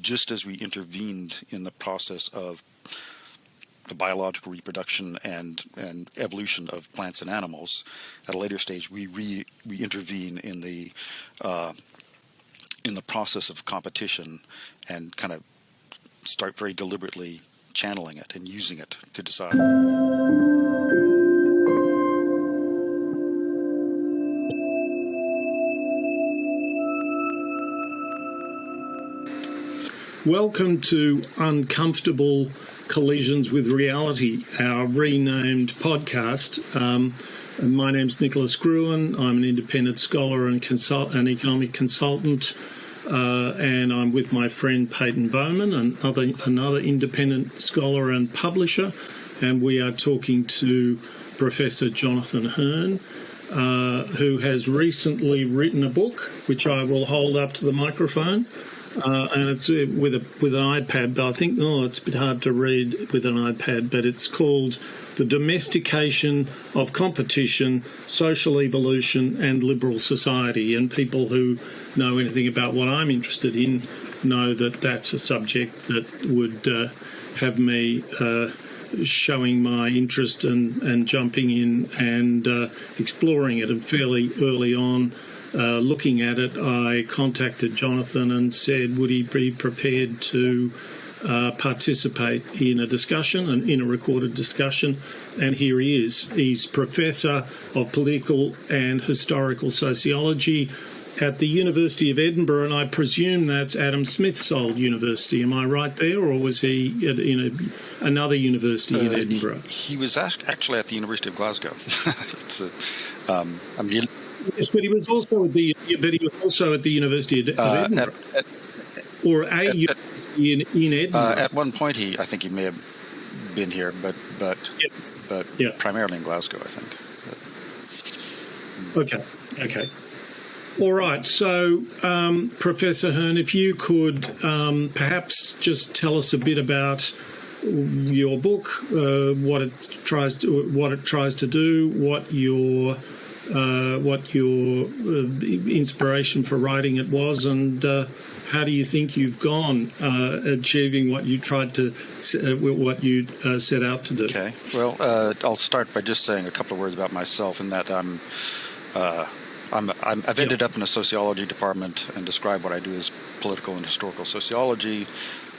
just as we intervened in the process of the biological reproduction and evolution of plants and animals, at a later stage we intervene in the process of competition and kind of start very deliberately channeling it and using it to decide. Welcome to Uncomfortable Collisions with Reality, our renamed podcast. My name's Nicholas Gruen. I'm an independent scholar and economic consultant, and I'm with my friend Peyton Bowman, another independent scholar and publisher, and we are talking to Professor Jonathan Hearn, who has recently written a book, which I will hold up to the microphone. And it's with an iPad, but I think, it's a bit hard to read with an iPad, but it's called The Domestication of Competition, Social Evolution and Liberal Society. And people who know anything about what I'm interested in know that that's a subject that would have me showing my interest and jumping in and exploring it. And fairly early on, looking at it, I contacted Jonathan and said, would he be prepared to participate in a discussion, and in a recorded discussion? And here he is. He's Professor of Political and Historical Sociology at the University of Edinburgh, and I presume that's Adam Smith's old university. Am I right there, or was he in another university in Edinburgh? He was actually at the University of Glasgow. Yes, but he was also at the University of Edinburgh, or a university in Edinburgh. At one point, I think he may have been here, but primarily in Glasgow, I think. Okay. All right. So, Professor Hearn, if you could perhaps just tell us a bit about your book, what it tries to do, what your inspiration for writing it was, and how do you think you've gone achieving what you set out to do? Okay. Well, I'll start by just saying a couple of words about myself, in that I've ended up in a sociology department and describe what I do as political and historical sociology,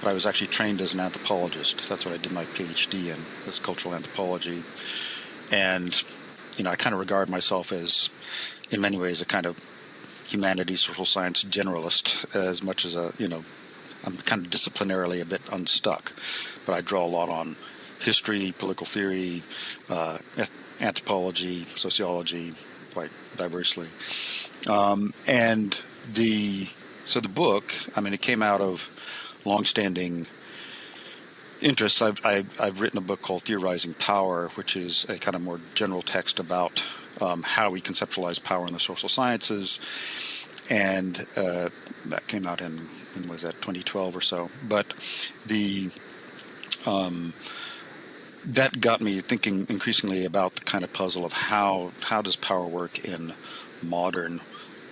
but I was actually trained as an anthropologist. That's what I did my PhD in, was cultural anthropology. And I kind of regard myself as, in many ways, a kind of humanities, social science generalist, as much as I'm kind of disciplinarily a bit unstuck. But I draw a lot on history, political theory, anthropology, sociology, quite diversely. So the book, it came out of longstanding interests. I've written a book called Theorizing Power, which is a kind of more general text about how we conceptualize power in the social sciences, and that came out in 2012 or so. But that got me thinking increasingly about the kind of puzzle of how does power work in modern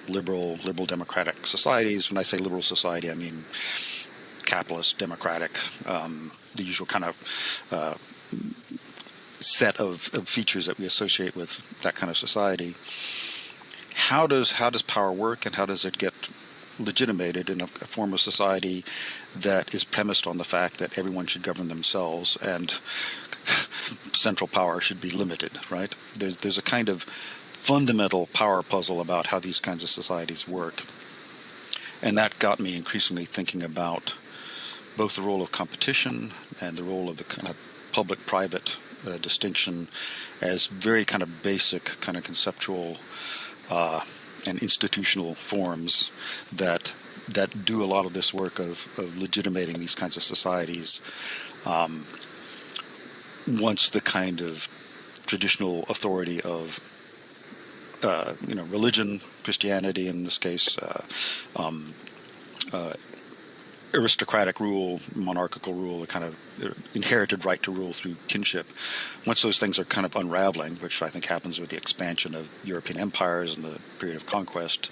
liberal democratic societies. When I say liberal society, I mean capitalist, democratic, the usual kind of set of features that we associate with that kind of society. How does power work, and how does it get legitimated in a form of society that is premised on the fact that everyone should govern themselves and central power should be limited, right? There's a kind of fundamental power puzzle about how these kinds of societies work. And that got me increasingly thinking about both the role of competition and the role of the kind of public-private distinction as very kind of basic, kind of conceptual and institutional forms that do a lot of this work of legitimating these kinds of societies once the kind of traditional authority of religion, Christianity in this case, aristocratic rule, monarchical rule, a kind of inherited right to rule through kinship. Once those things are kind of unraveling, which I think happens with the expansion of European empires and the period of conquest,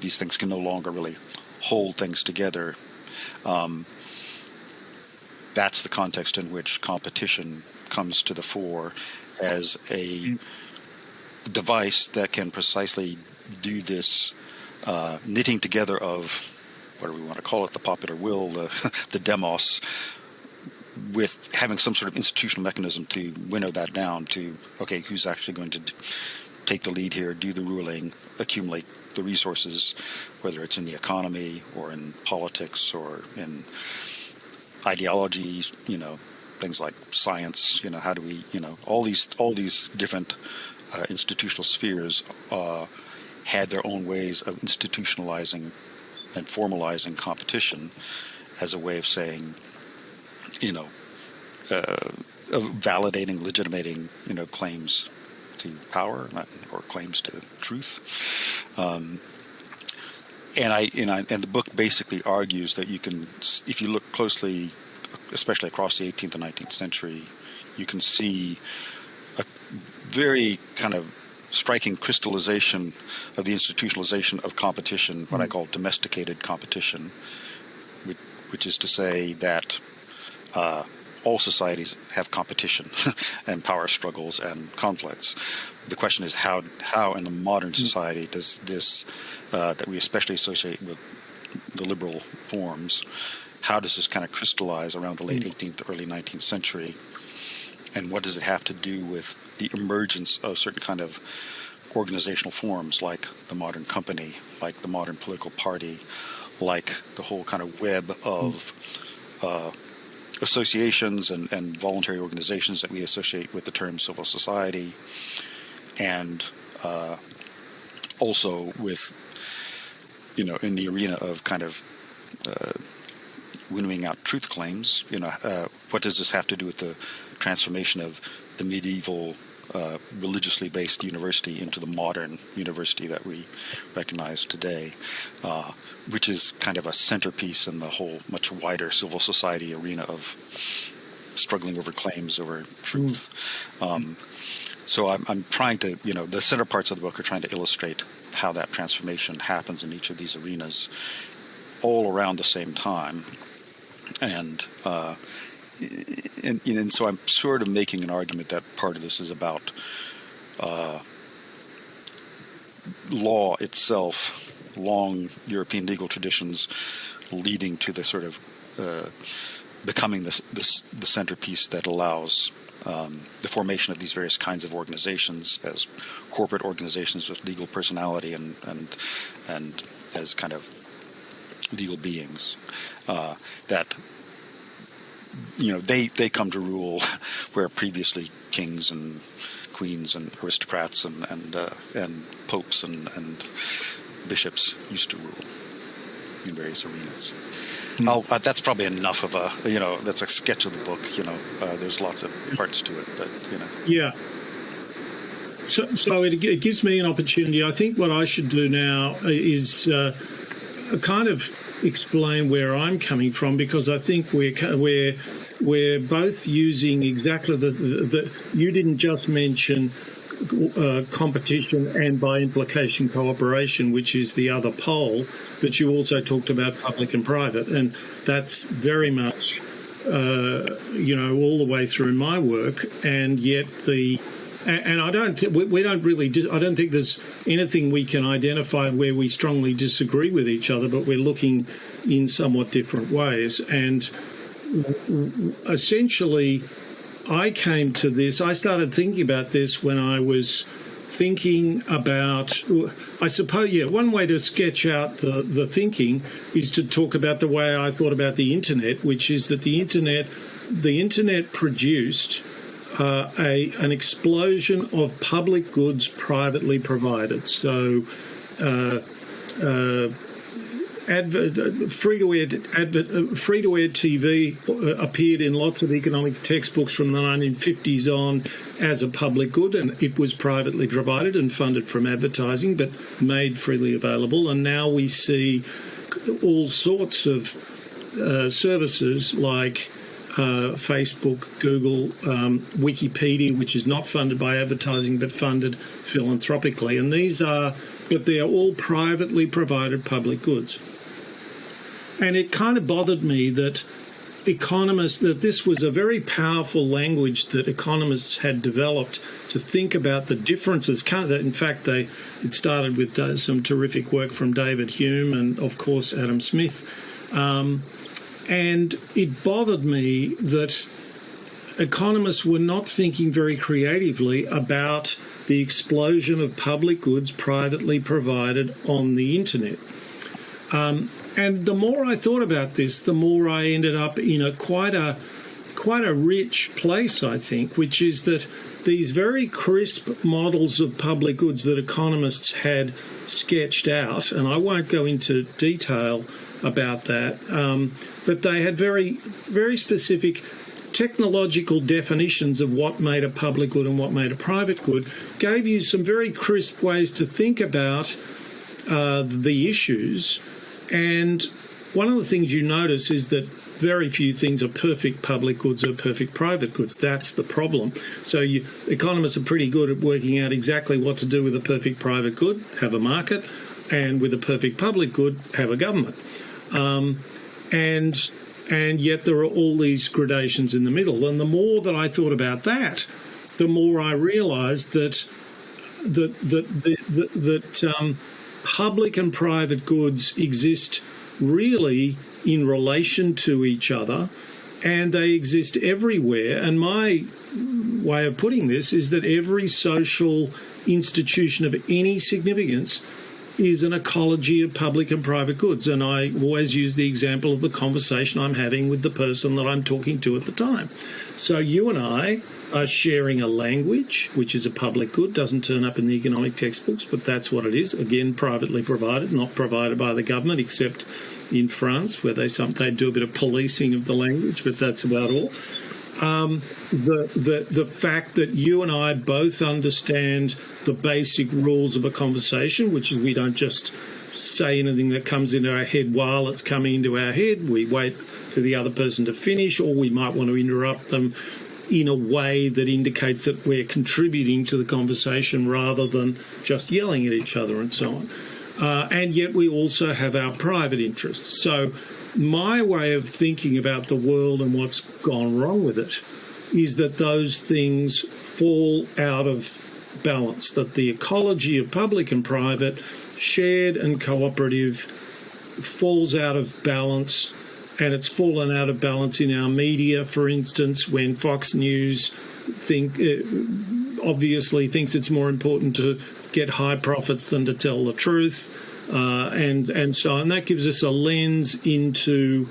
these things can no longer really hold things together. That's the context in which competition comes to the fore as a device that can precisely do this knitting together of, what do we want to call it, the popular will, the demos, with having some sort of institutional mechanism to winnow that down to, okay, who's actually going to take the lead here, do the ruling, accumulate the resources, whether it's in the economy or in politics or in ideologies, things like science, how do we, all these different institutional spheres had their own ways of institutionalizing and formalizing competition as a way of saying, of validating, legitimating, claims to power or claims to truth. And the book basically argues that you can, if you look closely, especially across the 18th and 19th century, you can see a very kind of striking crystallization of the institutionalization of competition, what I call domesticated competition, which is to say that all societies have competition and power struggles and conflicts. The question is how in the modern society does this, that we especially associate with the liberal forms, how does this kind of crystallize around the late 18th, early 19th century? And what does it have to do with the emergence of certain kind of organizational forms like the modern company, like the modern political party, like the whole kind of web of associations and voluntary organizations that we associate with the term civil society, and also with, in the arena of kind of winnowing out truth claims, what does this have to do with the transformation of the medieval religiously based university into the modern university that we recognize today, which is kind of a centerpiece in the whole much wider civil society arena of struggling over claims over truth. So I'm trying to, the center parts of the book are trying to illustrate how that transformation happens in each of these arenas all around the same time. And so I'm sort of making an argument that part of this is about law itself, long European legal traditions leading to the sort of becoming the centerpiece that allows the formation of these various kinds of organizations as corporate organizations with legal personality and as kind of legal beings that they come to rule where previously kings and queens and aristocrats and popes and bishops used to rule in various arenas. That's probably enough of that's a sketch of the book. There's lots of parts to it, but Yeah. So it gives me an opportunity. I think what I should do now is kind of explain where I'm coming from, because I think we're both using exactly the you didn't just mention competition and by implication cooperation, which is the other pole, but you also talked about public and private, and that's very much all the way through my work. And yet I don't think there's anything we can identify where we strongly disagree with each other, but we're looking in somewhat different ways. And essentially, I started thinking about this when I was thinking about, I suppose, one way to sketch out the thinking is to talk about the way I thought about the internet, which is that the internet produced an explosion of public goods privately provided. So free-to-air TV appeared in lots of economics textbooks from the 1950s on as a public good, and it was privately provided and funded from advertising, but made freely available. And now we see all sorts of services like Facebook, Google, Wikipedia, which is not funded by advertising but funded philanthropically. And they're all privately provided public goods. And it kind of bothered me that this was a very powerful language that economists had developed to think about the differences. In fact, it started with some terrific work from David Hume and, of course, Adam Smith. And it bothered me that economists were not thinking very creatively about the explosion of public goods privately provided on the internet. And the more I thought about this, the more I ended up in quite a rich place, I think, which is that these very crisp models of public goods that economists had sketched out, and I won't go into detail about that, but they had very, very specific technological definitions of what made a public good and what made a private good, gave you some very crisp ways to think about the issues. And one of the things you notice is that very few things are perfect public goods or perfect private goods. That's the problem. So economists are pretty good at working out exactly what to do with a perfect private good, have a market, and with a perfect public good, have a government. And yet there are all these gradations in the middle. And the more that I thought about that, the more I realised that public and private goods exist really in relation to each other, and they exist everywhere. And my way of putting this is that every social institution of any significance is an ecology of public and private goods. And I always use the example of the conversation I'm having with the person that I'm talking to at the time. So you and I are sharing a language, which is a public good, doesn't turn up in the economic textbooks, but that's what it is. Again, privately provided, not provided by the government, except in France, where they do a bit of policing of the language, but that's about all. The fact that you and I both understand the basic rules of a conversation, which is we don't just say anything that comes into our head while it's coming into our head. We wait for the other person to finish, or we might want to interrupt them in a way that indicates that we're contributing to the conversation rather than just yelling at each other and so on. And yet we also have our private interests. So my way of thinking about the world and what's gone wrong with it is that those things fall out of balance, that the ecology of public and private, shared and cooperative, falls out of balance. And it's fallen out of balance in our media, for instance, when Fox News obviously thinks it's more important to get high profits than to tell the truth, and so on. That gives us a lens into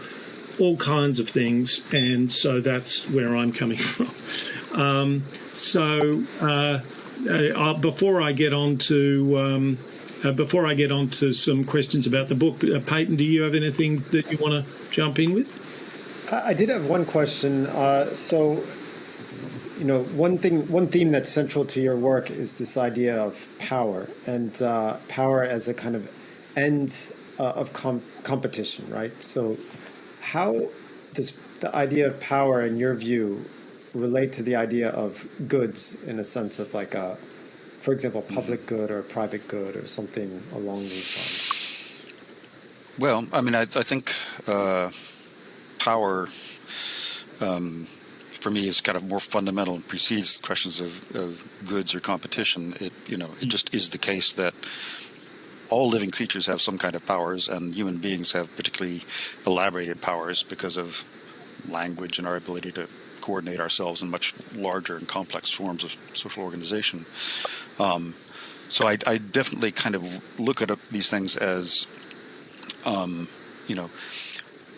all kinds of things, and so that's where I'm coming from. Before I get on to some questions about the book, Peyton, do you have anything that you want to jump in with? I did have one question. One theme that's central to your work is this idea of power, and power as a kind of end of competition, right? So how does the idea of power, in your view, relate to the idea of goods in a sense of like a, for example, public good or private good or something along these lines? Well, I mean, I think power, for me, is kind of more fundamental and precedes questions of goods or competition. It just is the case that all living creatures have some kind of powers, and human beings have particularly elaborated powers because of language and our ability to coordinate ourselves in much larger and complex forms of social organization. So I definitely kind of look at these things as,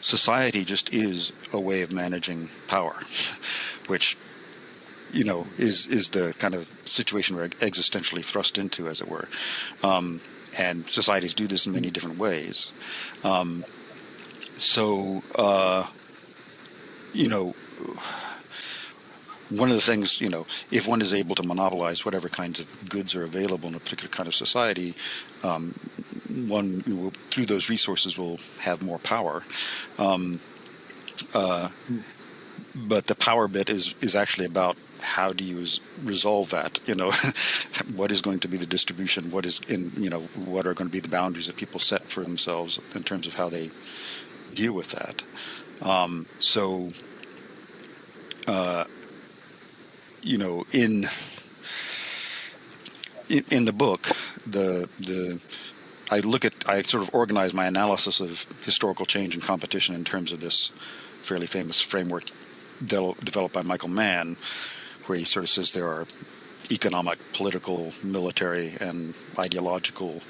society just is a way of managing power, which, is the kind of situation we're existentially thrust into, as it were. And societies do this in many different ways. One of the things, if one is able to monopolize whatever kinds of goods are available in a particular kind of society, one through those resources will have more power. But the power bit is actually about how do you resolve that? What is going to be the distribution? What are going to be the boundaries that people set for themselves in terms of how they deal with that. In the book, I sort of organize my analysis of historical change and competition in terms of this fairly famous framework developed by Michael Mann, where he sort of says there are economic, political, military, and ideological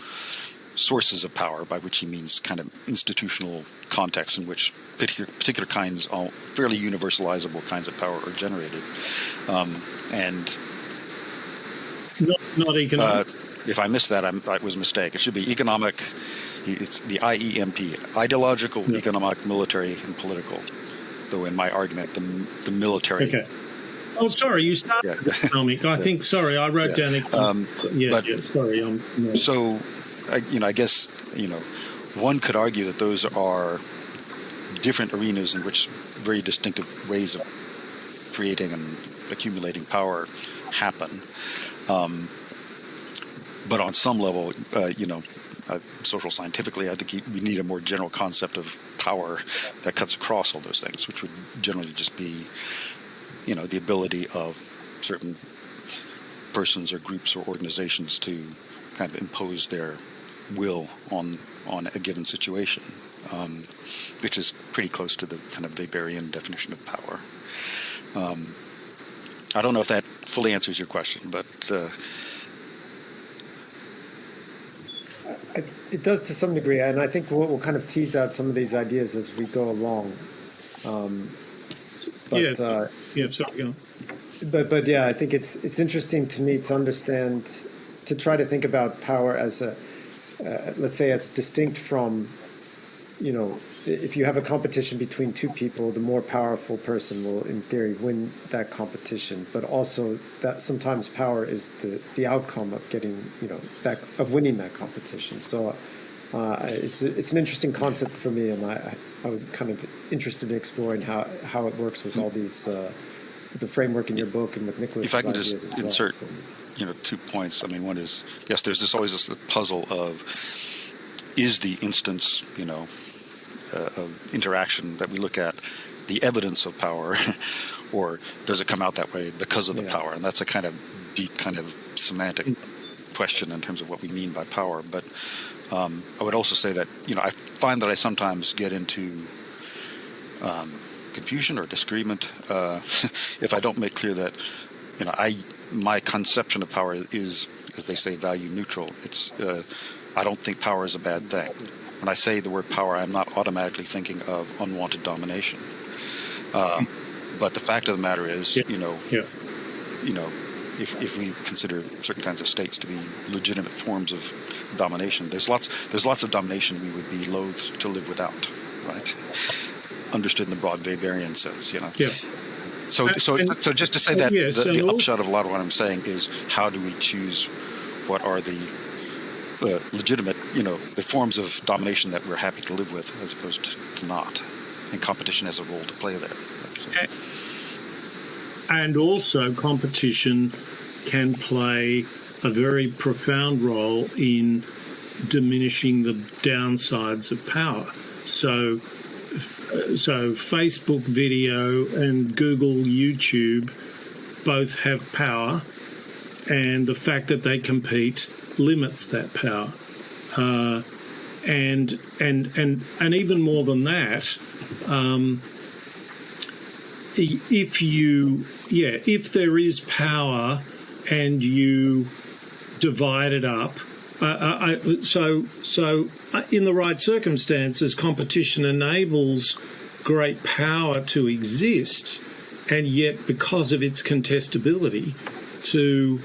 sources of power, by which he means kind of institutional contexts in which particular kinds, fairly universalizable kinds of power are generated. And not economic. If I missed that, I was a mistake. It should be economic. It's the IEMP: ideological, economic, military, and political. Though in my argument, the military. Okay. Oh, sorry, you started with economic. I think. Sorry, I wrote down economic. Sorry. So, I guess one could argue that those are different arenas in which very distinctive ways of creating and accumulating power happen. But on some level, social scientifically, I think we need a more general concept of power that cuts across all those things, which would generally just be, the ability of certain persons or groups or organizations to kind of impose their will on a given situation, which is pretty close to the kind of Weberian definition of power. I don't know if that fully answers your question, but it does to some degree, and I think we'll kind of tease out some of these ideas as we go along. Sorry, go on. But yeah, I think it's interesting to me to understand, to try to think about power as let's say, as distinct from, if you have a competition between two people, the more powerful person will, in theory, win that competition. But also that sometimes power is the outcome of getting, of winning that competition. So it's an interesting concept for me, and I was kind of interested in exploring how it works with all these, the framework in your book and with Nicholas. If I can just insert, 2 points. I mean, one is, yes, there's always this puzzle of, is the instance, of interaction that we look at the evidence of power, or does it come out that way because of the power? And that's a kind of deep kind of semantic question in terms of what we mean by power. But I would also say that, I find that I sometimes get into confusion or disagreement if I don't make clear that, my conception of power is, as they say, value neutral. It's I don't think power is a bad thing. When I say the word power, I'm not automatically thinking of unwanted domination. But the fact of the matter is, if we consider certain kinds of states to be legitimate forms of domination, there's lots of domination we would be loath to live without, right? Understood in the broad Weberian sense, So just to say that the upshot of a lot of what I'm saying is, how do we choose what are the legitimate, the forms of domination that we're happy to live with, as opposed to not, and competition has a role to play there. So. And also, competition can play a very profound role in diminishing the downsides of power. So Facebook video and Google YouTube both have power, and the fact that they compete limits that power. And even more than that, if there is power and you divide it up, so in the right circumstances, competition enables great power to exist, and yet because of its contestability, to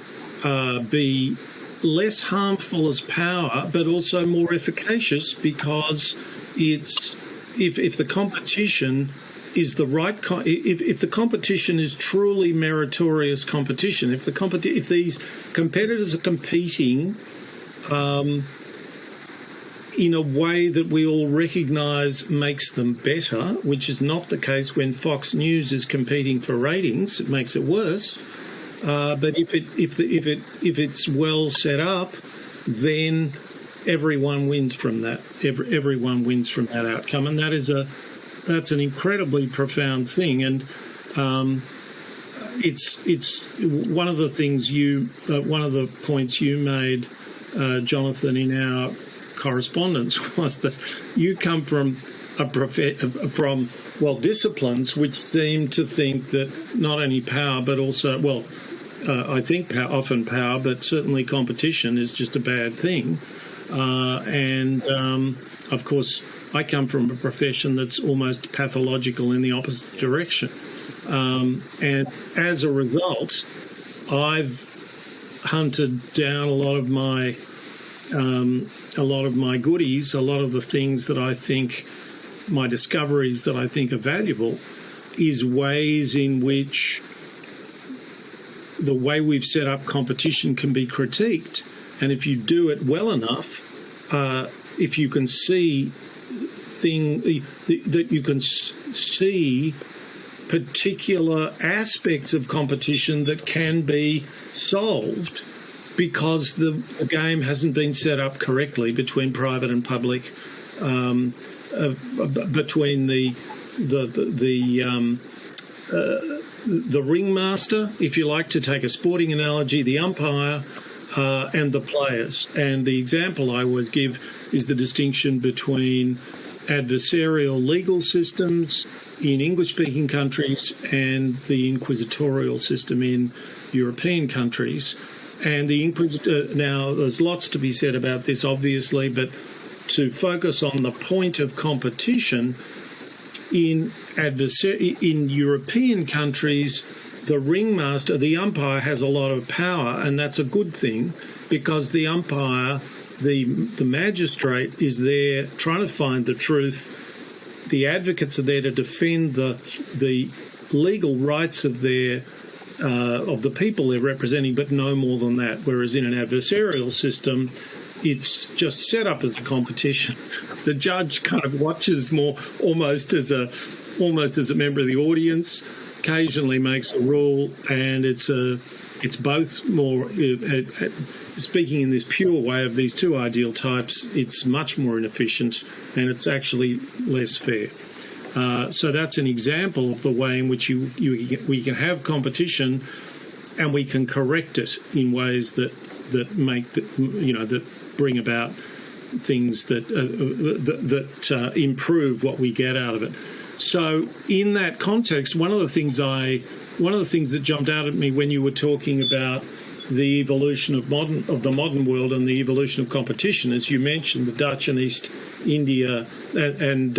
be less harmful as power, but also more efficacious, because it's if the competition is the right if the competition is truly meritorious competition, if these competitors are competing in a way that we all recognise makes them better, which is not the case when Fox News is competing for ratings. It makes it worse. But if it's well set up, then everyone wins from that. Everyone wins from that outcome, and that's an incredibly profound thing. And it's one of the things one of the points you made, Jonathan, in our correspondence was that you come from disciplines which seem to think that not only power but also I think often power, but certainly competition is just a bad thing. Of course, I come from a profession that's almost pathological in the opposite direction. And as a result, I've hunted down a lot of my goodies, a lot of the things that I think, my discoveries that I think are valuable, is ways in which the way we've set up competition can be critiqued. And if you do it well enough, if you can see that you can see particular aspects of competition that can be solved because the game hasn't been set up correctly between private and public, between the ringmaster, if you like to take a sporting analogy, the umpire, and the players. And the example I always give is the distinction between adversarial legal systems in English-speaking countries and the inquisitorial system in European countries. And now, there's lots to be said about this, obviously, but to focus on the point of competition, in European countries, the ringmaster, the umpire, has a lot of power, and that's a good thing, because the umpire, the magistrate, is there trying to find the truth. The advocates are there to defend the legal rights of the people they're representing, but no more than that. Whereas in an adversarial system, it's just set up as a competition. The judge kind of watches more, almost as a member of the audience, occasionally makes a rule, and it's both more, speaking in this pure way of these two ideal types, it's much more inefficient and it's actually less fair. So that's an example of the way in which we can have competition, and we can correct it in ways that bring about things that improve what we get out of it. So in that context, one of the things that jumped out at me when you were talking about the evolution of the modern world and the evolution of competition, as you mentioned, the Dutch and East India and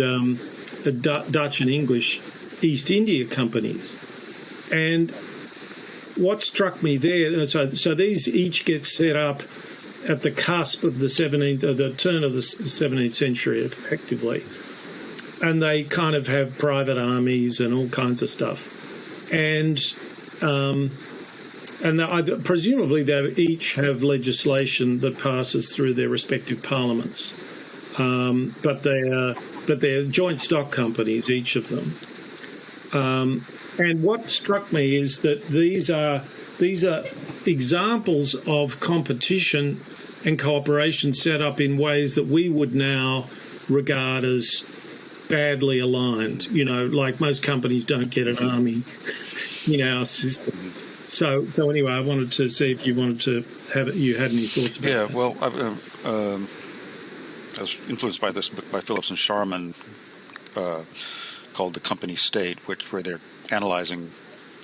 Dutch and English East India companies. And what struck me there, so these each get set up at the cusp of the turn of the 17th century, effectively. And they kind of have private armies and all kinds of stuff. And presumably they each have legislation that passes through their respective parliaments. But they're joint stock companies, each of them. And what struck me is that these are examples of competition and cooperation set up in ways that we would now regard as badly aligned. Like most companies don't get an army in our system. So anyway, I wanted to see if you wanted to you had any thoughts about that. Yeah, well, I was influenced by this book by Phillips and Sharman called The Company State, where they're analyzing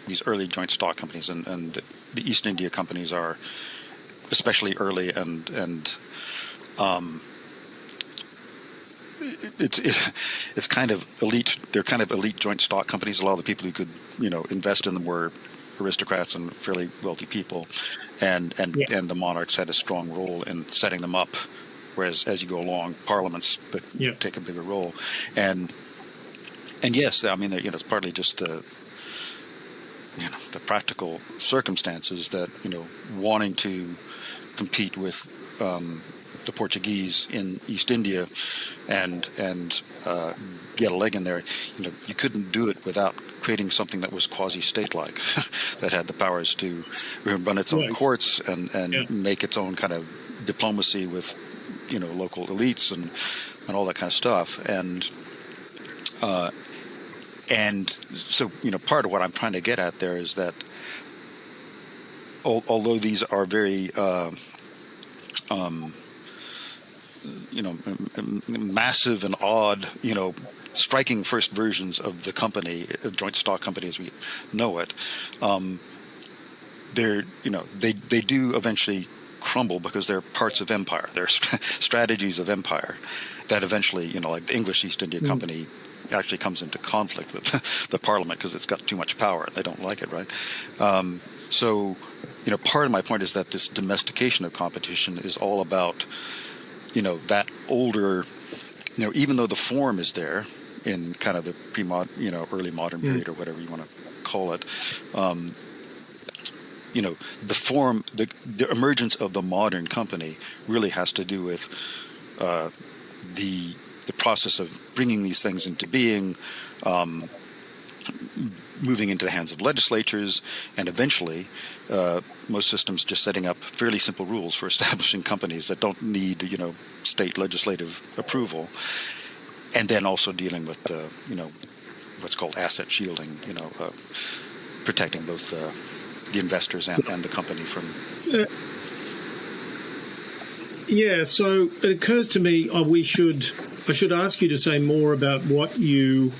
these early joint stock companies, and the East India companies are especially early, and it's kind of elite. They're kind of elite joint stock companies. A lot of the people who could invest in them were aristocrats and fairly wealthy people, and the monarchs had a strong role in setting them up. Whereas as you go along, parliaments take a bigger role, and yes, I mean it's partly just the practical circumstances that wanting to compete with the Portuguese in East India and get a leg in there. You couldn't do it without creating something that was quasi-state-like, that had the powers to run its own courts and make its own kind of diplomacy with local elites and all that kind of stuff. And so, part of what I'm trying to get at there is that although these are very massive and odd, striking first versions of the company, joint stock company as we know it, they do eventually crumble because they're parts of empire. They're strategies of empire that eventually, like the English East India Company actually comes into conflict with the Parliament because it's got too much power. They don't like it, right? So, part of my point is that this domestication of competition is all about, that older, even though the form is there in kind of the early modern period or whatever you want to call it, the form, the emergence of the modern company really has to do with the process of bringing these things into being, moving into the hands of legislatures, and eventually most systems just setting up fairly simple rules for establishing companies that don't need, state legislative approval, and then also dealing with, what's called asset shielding, protecting both the investors and the company from. Yeah, so it occurs to me I should ask you to say more about what you.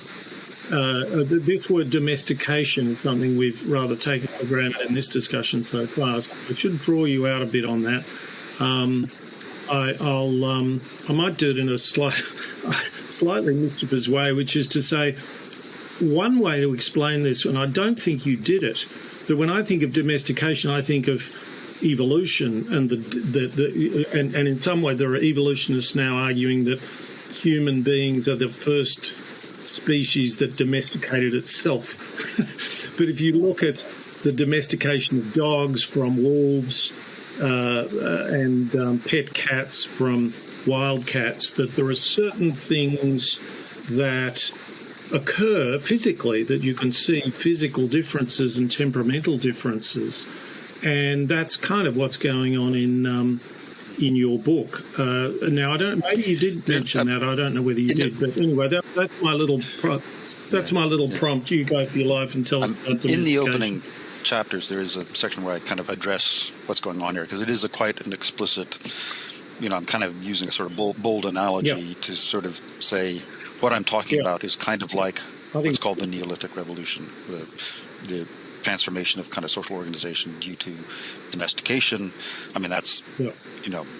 This word domestication is something we've rather taken for granted in this discussion so far. So I should draw you out a bit on that. I might do it in a slightly mischievous way, which is to say, one way to explain this, and I don't think you did it, but when I think of domestication, I think of evolution, and and in some way there are evolutionists now arguing that human beings are the first species that domesticated itself. But if you look at the domestication of dogs from wolves and pet cats from wild cats, that there are certain things that occur physically, that you can see physical differences and temperamental differences, and that's kind of what's going on in your book. Now, maybe you did mention that. I don't know whether you did, but anyway, that's my little prompt. You go for your life and tell us about domestication. In the opening chapters, there is a section where I kind of address what's going on here, because it is quite an explicit. I'm kind of using a sort of bold analogy to sort of say what I'm talking about is kind of like what's called the Neolithic Revolution, the transformation of kind of social organization due to domestication. I mean, that's,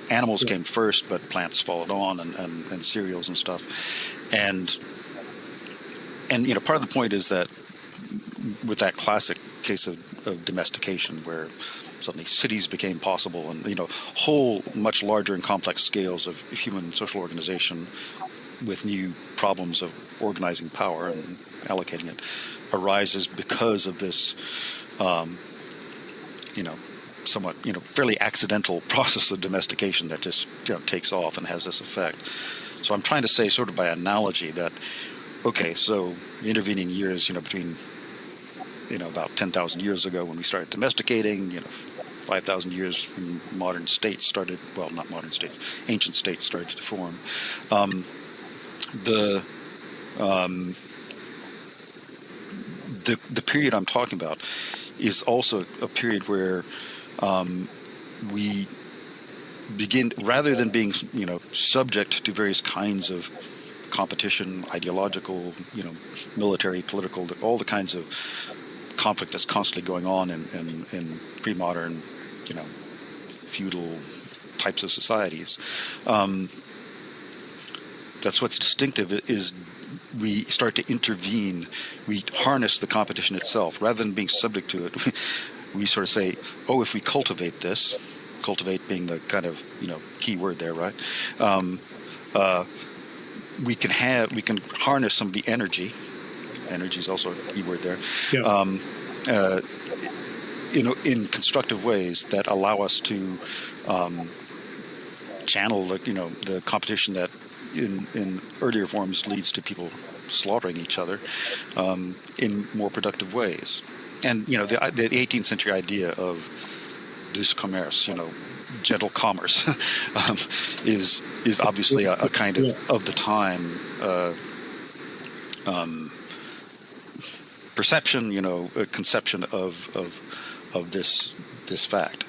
animals came first, but plants followed on, and cereals and stuff. And part of the point is that with that classic case of domestication, where suddenly cities became possible, and, whole much larger and complex scales of human social organization with new problems of organizing power and allocating it arises because of this, somewhat, fairly accidental process of domestication that just, takes off and has this effect. So I'm trying to say, sort of by analogy, that, okay, so the intervening years, between, about 10,000 years ago when we started domesticating, 5,000 years when modern states started, well, not modern states, ancient states started to form. The period I'm talking about is also a period where we begin, rather than being, subject to various kinds of competition, ideological, military, political, all the kinds of conflict that's constantly going on in pre-modern, feudal types of societies. That's what's distinctive, is we start to intervene. We harness the competition itself rather than being subject to it. We sort of say, oh, if we cultivate this, cultivate being the kind of key word there, right? We can harness some of the energy. Energy is also a key word there. Yeah. In constructive ways that allow us to channel the competition that in earlier forms leads to people slaughtering each other in more productive ways. And the 18th century idea of du commerce, gentle commerce is obviously a kind of the time perception, a conception of this fact.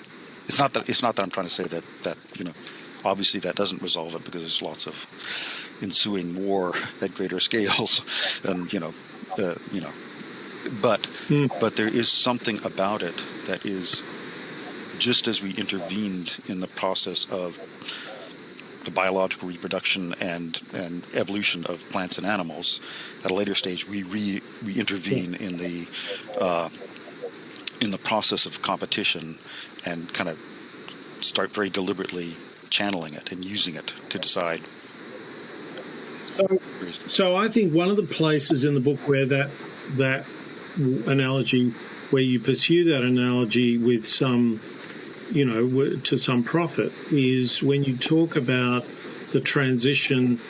It's not that I'm trying to say that obviously that doesn't resolve it, because there's lots of ensuing war at greater scales, and but there is something about it that is, just as we intervened in the process of the biological reproduction and evolution of plants and animals, at a later stage we intervene in the process of competition, and kind of start very deliberately channeling it and using it to decide. So I think one of the places in the book where that analogy, where you pursue that analogy with some, to some profit, is when you talk about the transition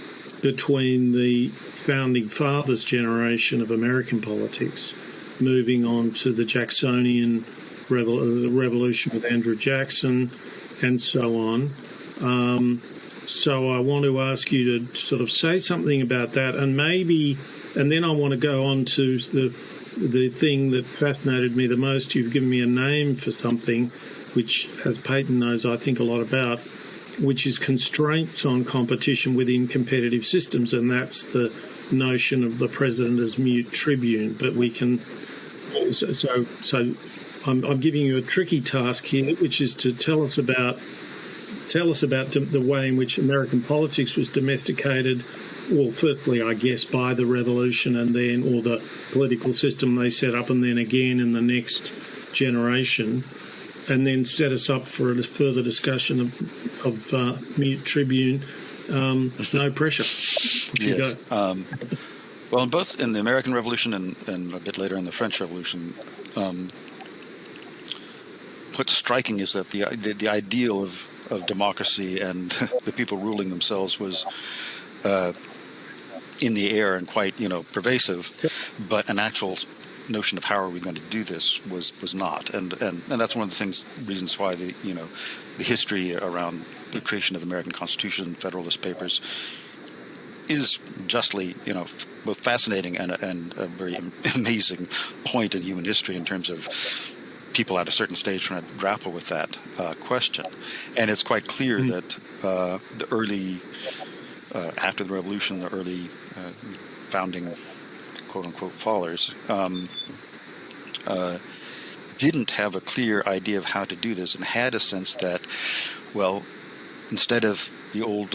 between the founding fathers' generation of American politics, moving on to the Jacksonian revolution with Andrew Jackson, and so on. So I want to ask you to sort of say something about that, and then I want to go on to the thing that fascinated me the most. You've given me a name for something, which, as Peyton knows, I think a lot about, which is constraints on competition within competitive systems, and that's the notion of the president as mute tribune. But we can, so I'm giving you a tricky task here, which is to tell us about the way in which American politics was domesticated. Well, firstly, I guess, by the revolution, and then, or the political system they set up, and then again in the next generation, and then set us up for a further discussion of mute tribune. No pressure. Yes. Well, in the American Revolution and a bit later in the French Revolution, what's striking is that the ideal of democracy and the people ruling themselves was in the air and quite pervasive, but an actual notion of how are we going to do this was not, and that's one of the reasons why the history around the creation of the American Constitution, Federalist Papers, is justly both fascinating and a very amazing point in human history in terms of people at a certain stage trying to grapple with that question. And it's quite clear that the early, after the revolution, the early founding quote-unquote fathers didn't have a clear idea of how to do this, and had a sense that, well, instead of the old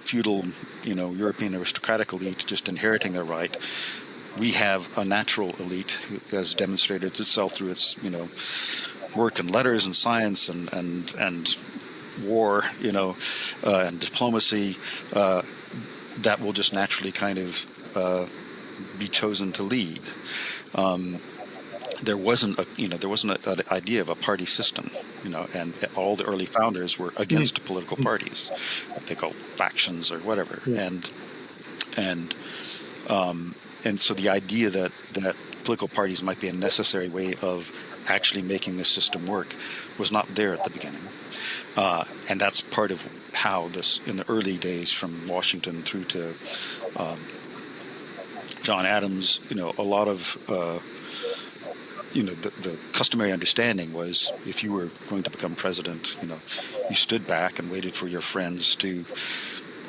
feudal, European aristocratic elite just inheriting their right, we have a natural elite who has demonstrated itself through its, work in letters and science and war, and diplomacy, that will just naturally kind of be chosen to lead. There wasn't an idea of a party system, and all the early founders were against political parties, what they call factions or whatever, and so the idea that political parties might be a necessary way of actually making this system work was not there at the beginning, and that's part of how this, in the early days, from Washington through to John Adams, a lot of the customary understanding was, if you were going to become president, you stood back and waited for your friends to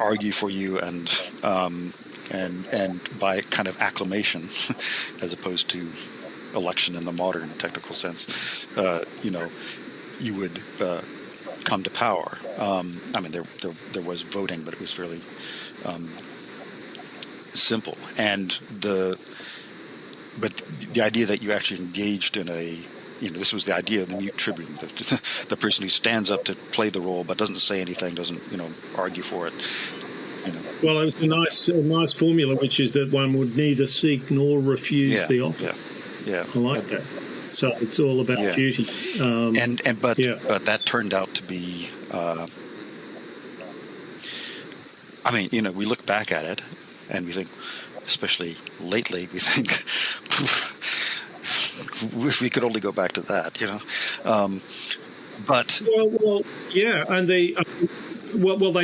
argue for you, and by kind of acclamation, as opposed to election in the modern technical sense, you would come to power. There was voting, but it was fairly simple, and but the idea that you actually engaged in this was the idea of the mute tribune, the person who stands up to play the role but doesn't say anything, doesn't argue for it. Well, it was a nice formula, which is that one would neither seek nor refuse the office. Yeah, I like that. So it's all about duty. But that turned out to be. We look back at it and we think, especially lately, we think, if we could only go back to that, But yeah, and they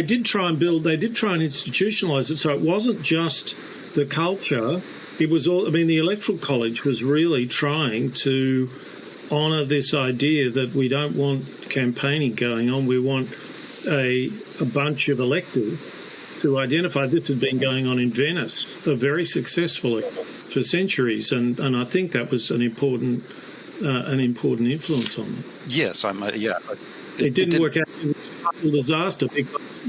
did try and institutionalize it. So it wasn't just the culture; it was all. I mean, the Electoral College was really trying to honour this idea that we don't want campaigning going on. We want a bunch of electors to identify. This has been going on in Venice very successfully for centuries, and I think that was an important influence on them. yes, It didn't work out. It was a total disaster because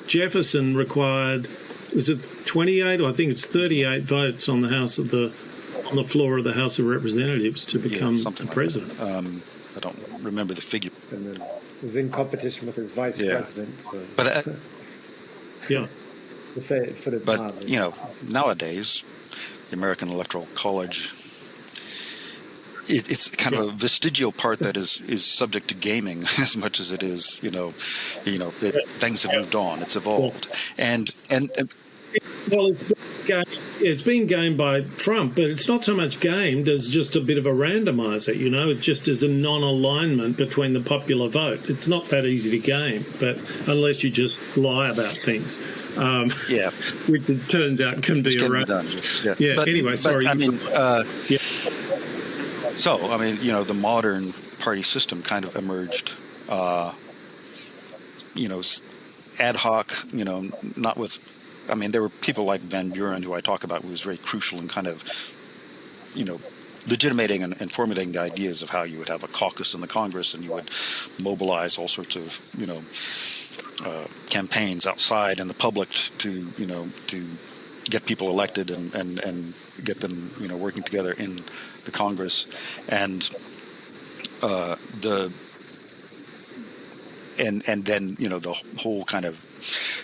Jefferson required, was it 28 or I think it's 38 votes on the floor of the House of Representatives to become president. I don't remember the figure. And then was in competition with his vice president. So. But yeah. To say it's put it mildly. Nowadays, the American Electoral College, it's kind of a vestigial part that is subject to gaming as much as it is, things have moved on, it's evolved, and well, it's been gamed by Trump, but it's not so much gamed as just a bit of a randomizer. It just is a non-alignment between the popular vote. It's not that easy to game, but unless you just lie about things, which it turns out can be Anyway, sorry. The modern party system kind of emerged, ad hoc, not with. I mean, there were people like Van Buren, who I talk about, who was very crucial in kind of, legitimating and formulating the ideas of how you would have a caucus in the Congress and you would mobilize all sorts of, campaigns outside in the public to get people elected and get them, working together in the Congress. And and then the whole kind of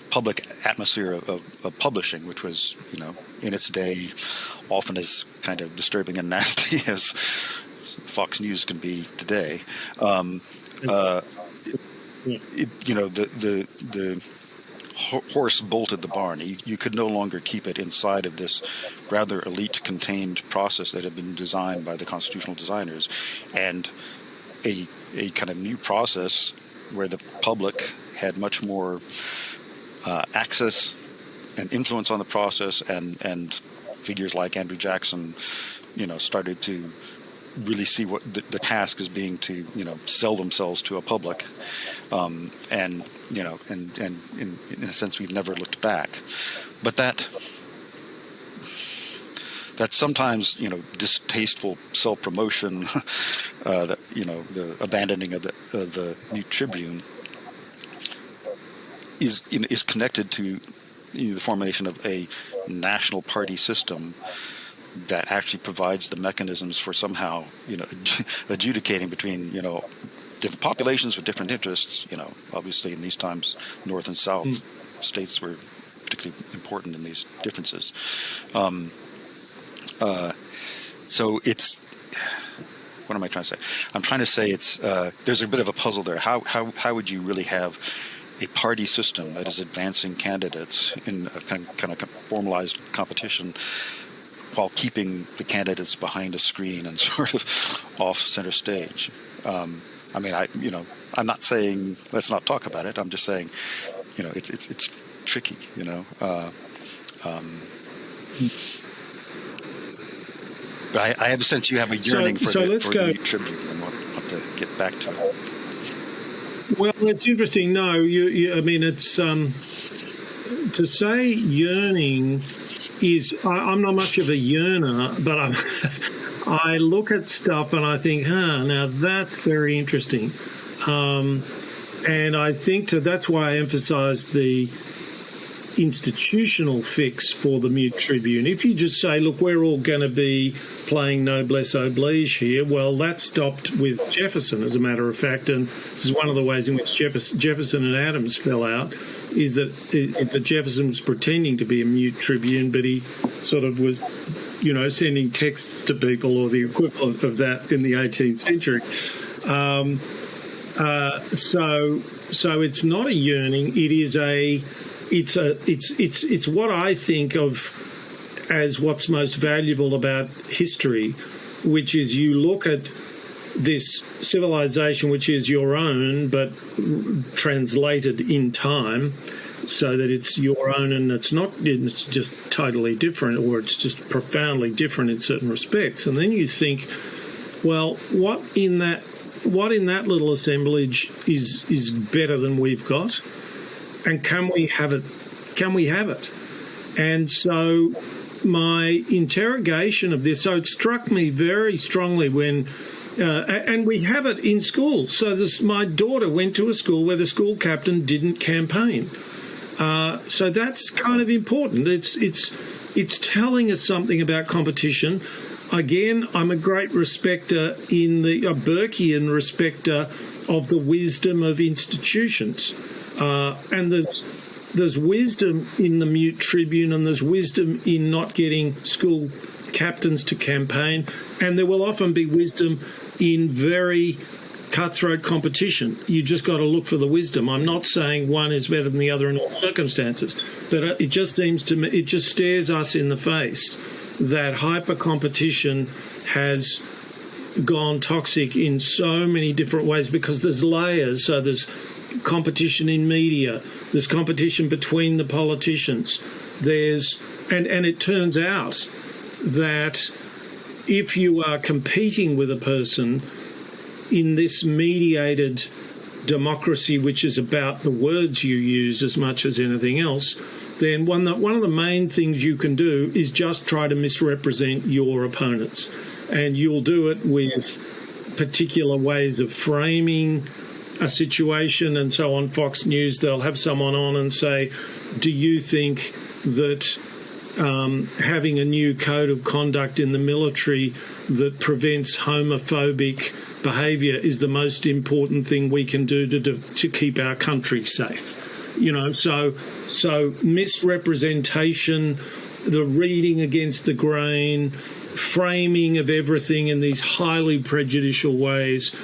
public atmosphere of publishing, which was in its day often as kind of disturbing and nasty as Fox News can be today. The horse bolted the barn. You could no longer keep it inside of this rather elite contained process that had been designed by the constitutional designers, and a kind of new process where the public had much more access and influence on the process, and figures like Andrew Jackson, started to really see what the task is being to, sell themselves to a public, and in a sense we've never looked back, but that sometimes distasteful self-promotion, the abandoning of the New Tribune is connected to the formation of a national party system that actually provides the mechanisms for somehow adjudicating between different populations with different interests. Obviously in these times North and South states were particularly important in these differences. So it's, what am I trying to say? I'm trying to say it's there's a bit of a puzzle there. How would you really have a party system that is advancing candidates in a kind of formalized competition while keeping the candidates behind a screen and sort of off center stage? I'm not saying let's not talk about it. I'm just saying, it's tricky, But I have a sense you have a yearning for the Tribune, and we'll have to get back to it. Well, it's interesting. No, it's to say yearning is. I'm not much of a yearner, but I look at stuff and I think, now that's very interesting, and I think that's why I emphasise the institutional fix for the Mute Tribune. If you just say, look, we're all going to be playing noblesse oblige here, well, that stopped with Jefferson, as a matter of fact, and this is one of the ways in which Jefferson and Adams fell out, is that Jefferson was pretending to be a Mute Tribune, but he sort of was, sending texts to people, or the equivalent of that in the 18th century. So it's not a yearning. It is it's what I think of as what's most valuable about history, which is you look at this civilization, which is your own, but translated in time, so that it's your own and it's just totally different, or it's just profoundly different in certain respects. And then you think, well, what in that little assemblage is better than we've got, and can we have it? And so my interrogation of this, so it struck me very strongly when and we have it in school. So my daughter went to a school where the school captain didn't campaign. So that's kind of important. It's telling us something about competition. Again, I'm a great respecter a Burkean respecter of the wisdom of institutions. And there's wisdom in the mute tribune, and there's wisdom in not getting school captains to campaign. And there will often be wisdom in very cutthroat competition. You just got to look for the wisdom. I'm not saying one is better than the other in all circumstances, but it just seems to me, it just stares us in the face that hyper competition has gone toxic in so many different ways, because there's layers. So there's competition in media, there's competition between the politicians, and it turns out that if you are competing with a person in this mediated democracy, which is about the words you use as much as anything else, then one of the main things you can do is just try to misrepresent your opponents. And you'll do it with particular ways of framing a situation. And so on Fox News, they'll have someone on and say, do you think that having a new code of conduct in the military that prevents homophobic behaviour is the most important thing we can do to keep our country safe? So misrepresentation, the reading against the grain, framing of everything in these highly prejudicial ways,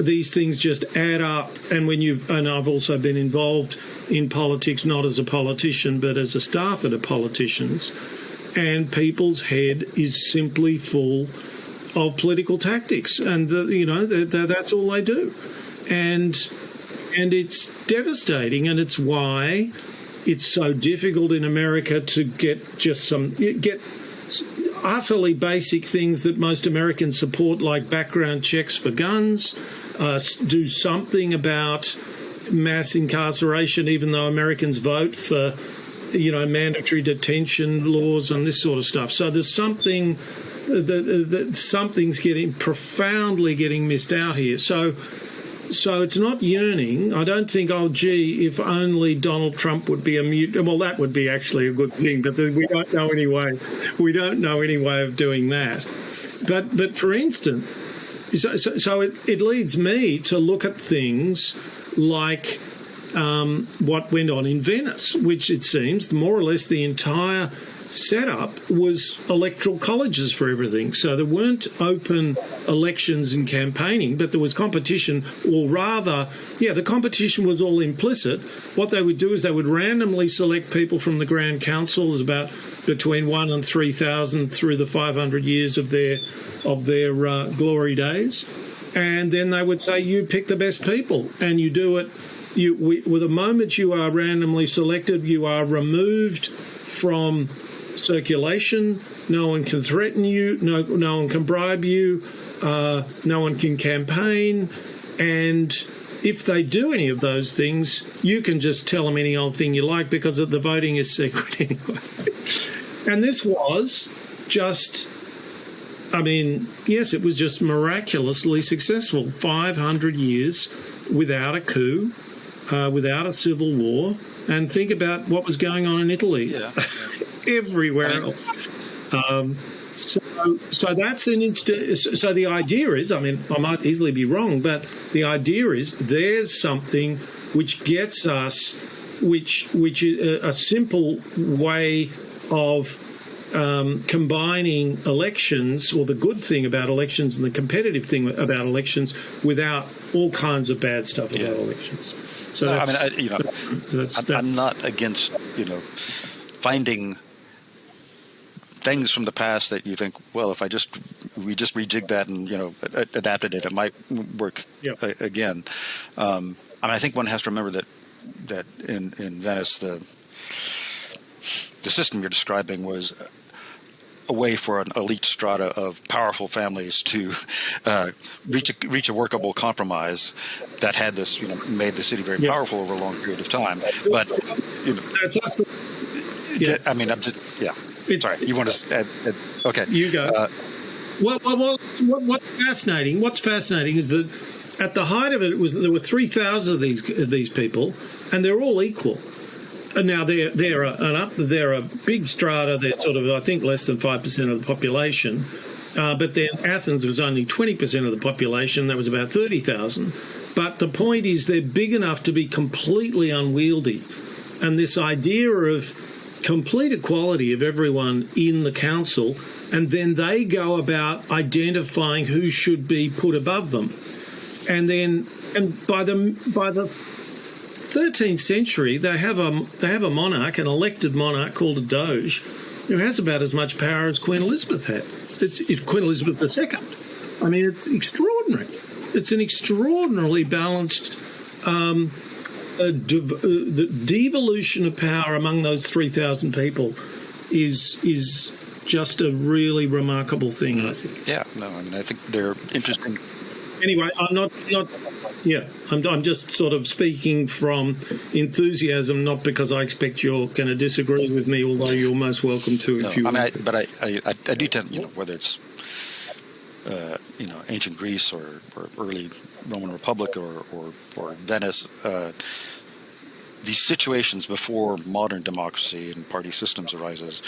these things just add up. And I've also been involved in politics, not as a politician, but as a staffer to politicians, and people's head is simply full of political tactics, and that's all they do, and it's devastating, and it's why it's so difficult in America to get utterly basic things that most Americans support, like background checks for guns, do something about mass incarceration, even though Americans vote for, mandatory detention laws and this sort of stuff. So there's something, something's profoundly getting missed out here. So it's not yearning. I don't think, if only Donald Trump would be a mute. Well, that would be actually a good thing, but we don't know any way. We don't know any way of doing that. But for instance, so it leads me to look at things like what went on in Venice, which it seems more or less the entire setup was electoral colleges for everything. So there weren't open elections and campaigning, but there was competition, or rather, the competition was all implicit. What they would do is they would randomly select people from the Grand Council. There's about between 1,000 and 3,000 through the 500 years of their glory days. And then they would say, you pick the best people, and you do it. With the moment you are randomly selected, you are removed from circulation. No one can threaten you. No one can bribe you. No one can campaign. And if they do any of those things, you can just tell them any old thing you like, because the voting is secret anyway. And this was just, yes, it was just miraculously successful. 500 years without a coup, without a civil war. And think about what was going on in Italy. Yeah. Everywhere else. So that's so the idea is, I might easily be wrong, but the idea is there's something which gets us, which is a simple way of combining elections, or the good thing about elections and the competitive thing about elections, without all kinds of bad stuff about elections. So I'm not against finding things from the past that you think, well, if we just rejigged that and adapted it, it might work again. I think one has to remember that in Venice the system you're describing was a way for an elite strata of powerful families to reach a workable compromise that had this, made the city very powerful over a long period of time. But that's also, I'm just sorry. You want to add? Okay, you go. What's fascinating is that at the height of it, there were 3,000 of these people, and they're all equal. And now they're a big strata. They're sort of, I think, less than 5% of the population. But then Athens was only 20% of the population. That was about 30,000. But the point is, they're big enough to be completely unwieldy. And this idea of complete equality of everyone in the council, and then they go about identifying who should be put above them. And by the 13th century, they have a monarch, an elected monarch called a doge, who has about as much power as Queen Elizabeth had. It's Queen Elizabeth II. I mean, it's extraordinary. It's an extraordinarily balanced the devolution of power among those 3,000 people is just a really remarkable thing, I think. Yeah, no, I think they're interesting. Anyway, I'm just sort of speaking from enthusiasm, not because I expect you're going to disagree with me, although you're most welcome to if you want. But I do tend, whether it's ancient Greece or early Roman Republic or Venice, these situations before modern democracy and party systems arises,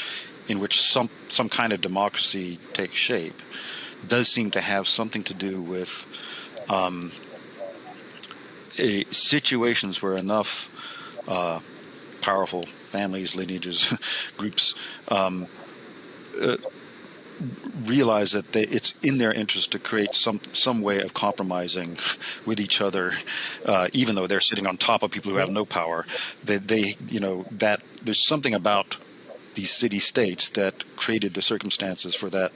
in which some kind of democracy takes shape, does seem to have something to do with situations where enough powerful families, lineages, groups realize that it's in their interest to create some way of compromising with each other, even though they're sitting on top of people who have no power. That there's something about these city-states that created the circumstances for that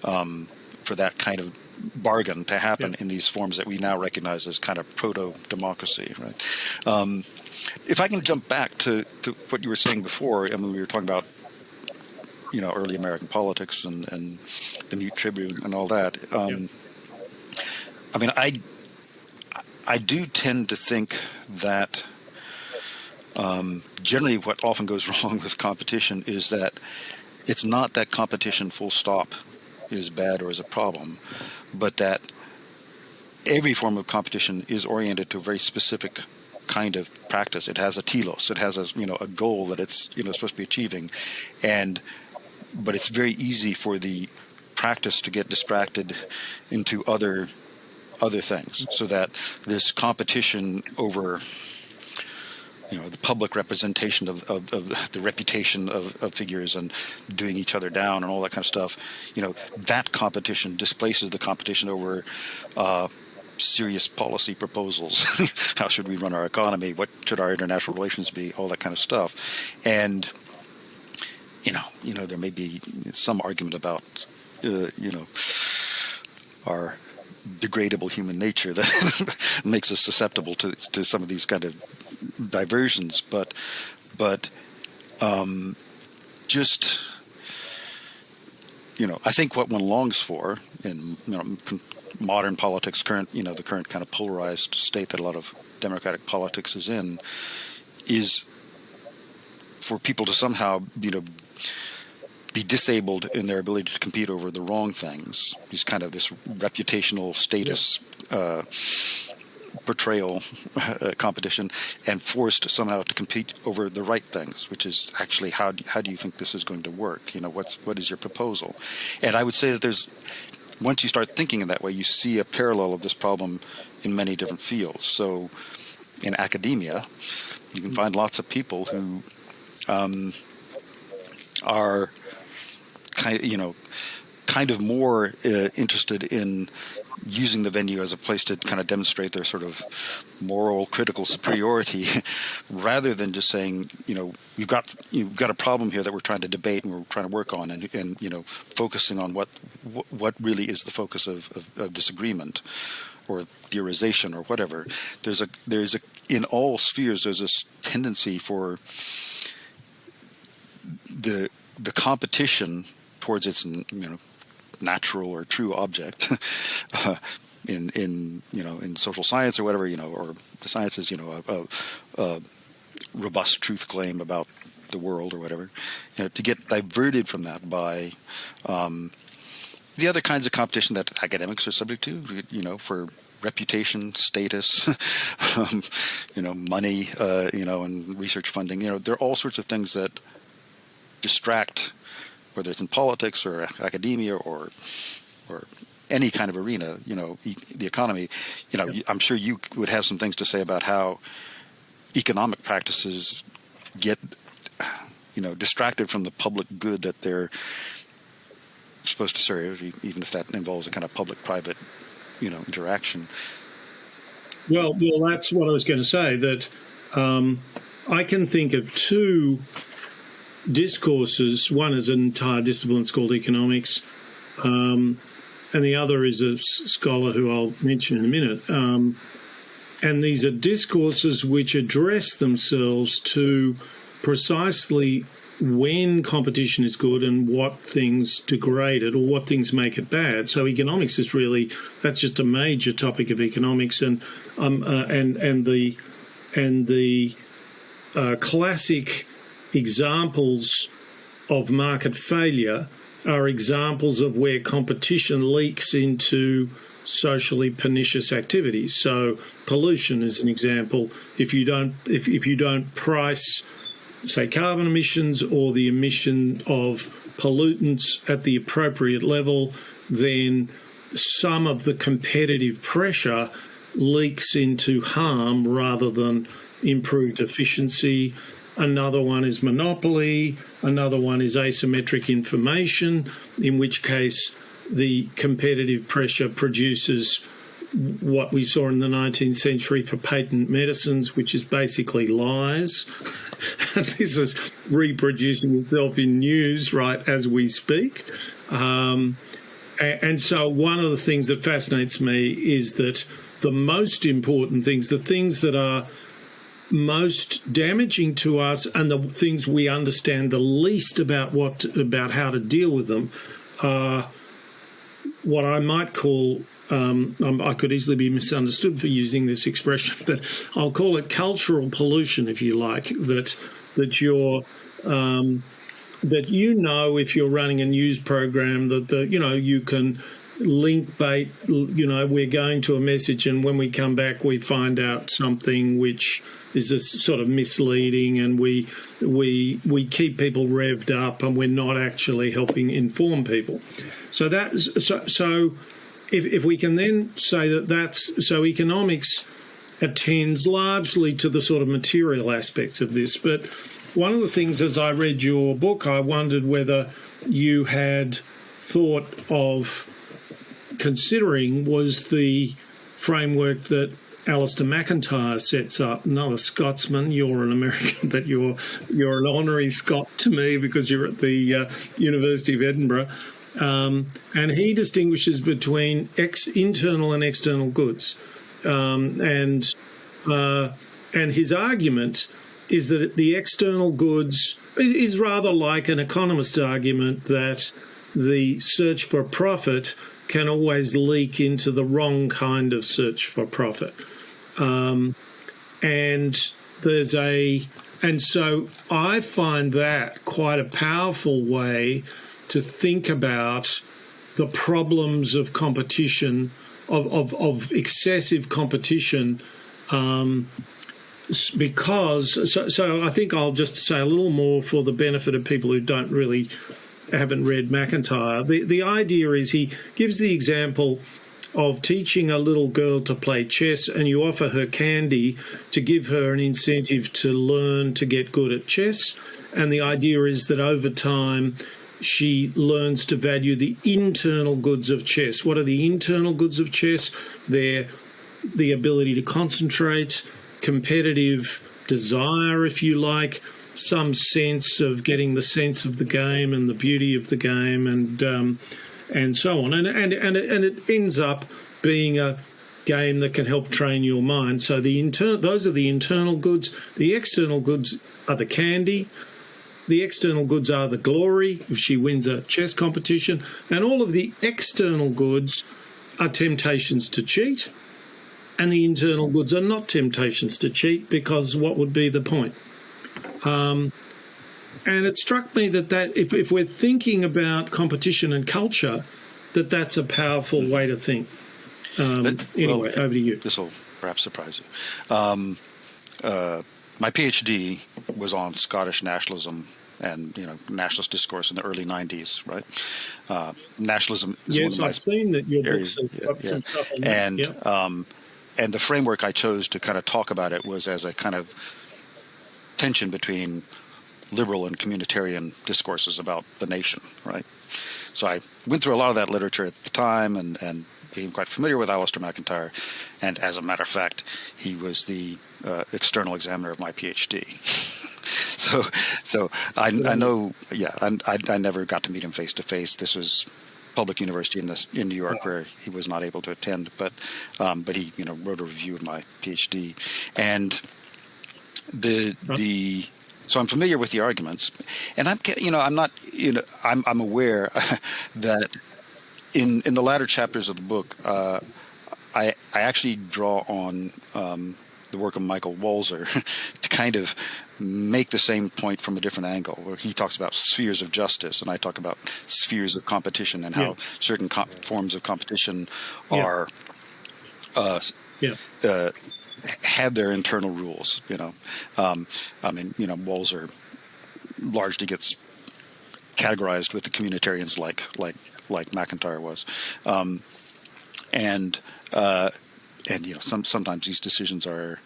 kind of bargain to happen in these forms that we now recognize as kind of proto-democracy, right? If I can jump back to what you were saying before, we were talking about early American politics and the Mute Tribune and all that. I do tend to think that generally what often goes wrong with competition is that it's not that competition full stop is bad or is a problem, but that every form of competition is oriented to a very specific kind of practice. It has a telos. It has a goal that it's supposed to be achieving, but it's very easy for the practice to get distracted into other things, so that this competition over the public representation of the reputation of figures and doing each other down and all that kind of stuff, that competition displaces the competition over serious policy proposals. How should we run our economy? What should our international relations be? All that kind of stuff. And there may be some argument about our degradable human nature that makes us susceptible to some of these kind of diversions, but I think what one longs for in modern politics, the current kind of polarized state that a lot of democratic politics is in, is for people to somehow be disabled in their ability to compete over the wrong things. These kind of this reputational status portrayal competition, and forced somehow to compete over the right things, which is actually how do you think this is going to work? What is your proposal? And I would say that once you start thinking in that way, you see a parallel of this problem in many different fields. So in academia, you can find lots of people who are kind kind of more interested in using the venue as a place to kind of demonstrate their sort of moral, critical superiority, rather than just saying, you've got a problem here that we're trying to debate and we're trying to work on, and focusing on what really is the focus of disagreement or theorization or whatever. There's a in all spheres there's this tendency for the competition towards its natural or true object in social science or whatever, or the sciences, a robust truth claim about the world or whatever, to get diverted from that by the other kinds of competition that academics are subject to, for reputation, status, money, and research funding. There are all sorts of things that distract, whether it's in politics or academia or any kind of arena, the economy. I'm sure you would have some things to say about how economic practices get, distracted from the public good that they're supposed to serve, even if that involves a kind of public-private, interaction. Well, that's what I was going to say, that I can think of two discourses. One is an entire discipline, it's called economics, and the other is a scholar who I'll mention in a minute. And these are discourses which address themselves to precisely when competition is good and what things degrade it or what things make it bad. So economics is really, that's just a major topic of economics, and the classic examples of market failure are examples of where competition leaks into socially pernicious activities. So pollution is an example. If you don't price, say, carbon emissions or the emission of pollutants at the appropriate level, then some of the competitive pressure leaks into harm rather than improved efficiency. Another one is monopoly. Another one is asymmetric information, in which case the competitive pressure produces what we saw in the 19th century for patent medicines, which is basically lies. And this is reproducing itself in news right as we speak. And so one of the things that fascinates me is that the most important things, the things that are most damaging to us and the things we understand the least about how to deal with them, are what I might call, I could easily be misunderstood for using this expression, but I'll call it cultural pollution, if you like, that if you're running a news program that you can link bait, we're going to a message and when we come back we find out something which is a sort of misleading, and we keep people revved up and we're not actually helping inform people. So if we can then say that's so economics attends largely to the sort of material aspects of this. But one of the things, as I read your book, I wondered whether you had thought of considering was the framework that Alistair McIntyre sets up. Another Scotsman. You're an American, but you're an honorary Scot to me because you're at the University of Edinburgh. And he distinguishes between internal and external goods. And his argument is that the external goods is rather like an economist's argument that the search for profit can always leak into the wrong kind of search for profit. And so I find that quite a powerful way to think about the problems of competition, of excessive competition, because so I think I'll just say a little more for the benefit of people who haven't read McIntyre. The idea is he gives the example of teaching a little girl to play chess, and you offer her candy to give her an incentive to learn to get good at chess. And the idea is that over time, she learns to value the internal goods of chess. What are the internal goods of chess? They're the ability to concentrate, competitive desire, if you like, some sense of getting the sense of the game and the beauty of the game, and so on. And it ends up being a game that can help train your mind. So those are the internal goods. The external goods are the candy. The external goods are the glory if she wins a chess competition. And all of the external goods are temptations to cheat. And the internal goods are not temptations to cheat, because what would be the point? And it struck me that if we're thinking about competition and culture, that's a powerful way to think. Anyway, over to you. This will perhaps surprise you. My PhD was on Scottish nationalism and nationalist discourse in the early 90s, right? Nationalism is yes, one of I've seen that your areas, books have got some stuff on that. And the framework I chose to kind of talk about it was as a kind of tension between liberal and communitarian discourses about the nation, right? So I went through a lot of that literature at the time and became quite familiar with Alistair McIntyre. And as a matter of fact, he was the external examiner of my PhD. So I know, I never got to meet him face to face. This was public university in New York, where he was not able to attend, but he wrote a review of my PhD, and so I'm familiar with the arguments, and I'm aware that in the latter chapters of the book, I actually draw on the work of Michael Walzer to kind of make the same point from a different angle, where he talks about spheres of justice and I talk about spheres of competition and how certain forms of competition are have their internal rules. Walzer largely gets categorized with the communitarians like McIntyre was, sometimes these decisions are,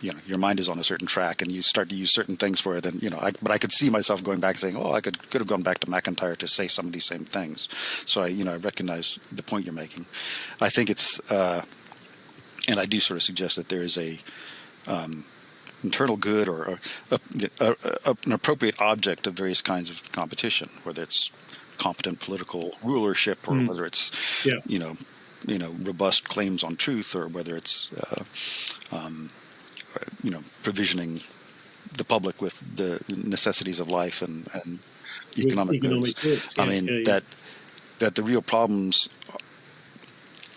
your mind is on a certain track and you start to use certain things for it. And, but I could see myself going back saying, I could have gone back to McIntyre to say some of these same things. So I recognize the point you're making. I think it's, and I do sort of suggest that there is a internal good or an appropriate object of various kinds of competition, whether it's competent political rulership or whether it's, robust claims on truth, or whether it's, provisioning the public with the necessities of life and economic goods. That the real problems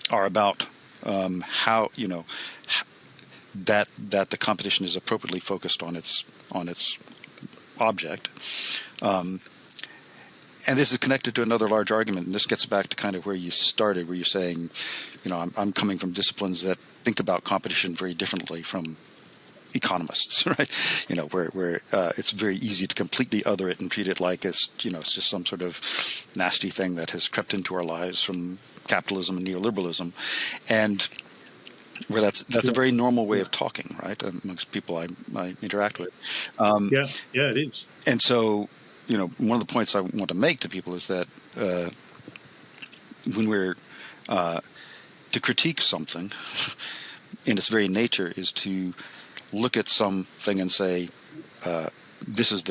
are about how that the competition is appropriately focused on its object. And this is connected to another large argument, and this gets back to kind of where you started, where you're saying, I'm coming from disciplines that think about competition very differently from economists, right? Where it's very easy to completely other it and treat it like it's just some sort of nasty thing that has crept into our lives from capitalism and neoliberalism, and where that's a very normal way of talking, right, amongst people I interact with. It is. And so, one of the points I want to make to people is that when we're to critique something in its very nature is to look at something and say, this is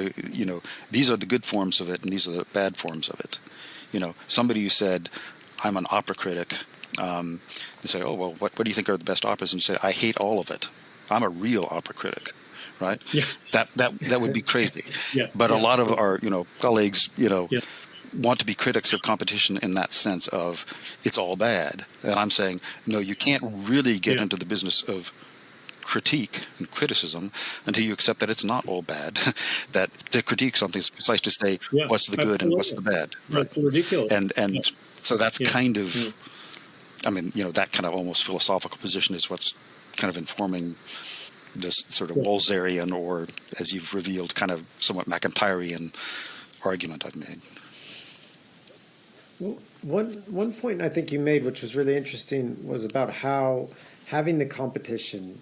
these are the good forms of it and these are the bad forms of it. Somebody who said, I'm an opera critic, they say, oh, well, what do you think are the best operas? And you say, I hate all of it. I'm a real opera critic, right? Yeah. That would be crazy. But a lot of our, colleagues, want to be critics of competition in that sense of it's all bad. And I'm saying, no, you can't really get into the business of critique and criticism until you accept that it's not all bad. That to critique something is precisely to say what's the good and what's the bad. Right? That's ridiculous. And so that's kind of, that kind of almost philosophical position is what's kind of informing this sort of Walzerian, or as you've revealed, kind of somewhat McIntyrean argument I've made. Well, one point I think you made, which was really interesting, was about how having the competition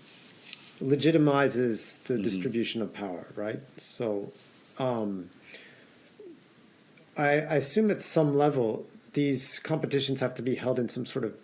legitimizes the distribution of power, right? So I assume at some level these competitions have to be held in some sort of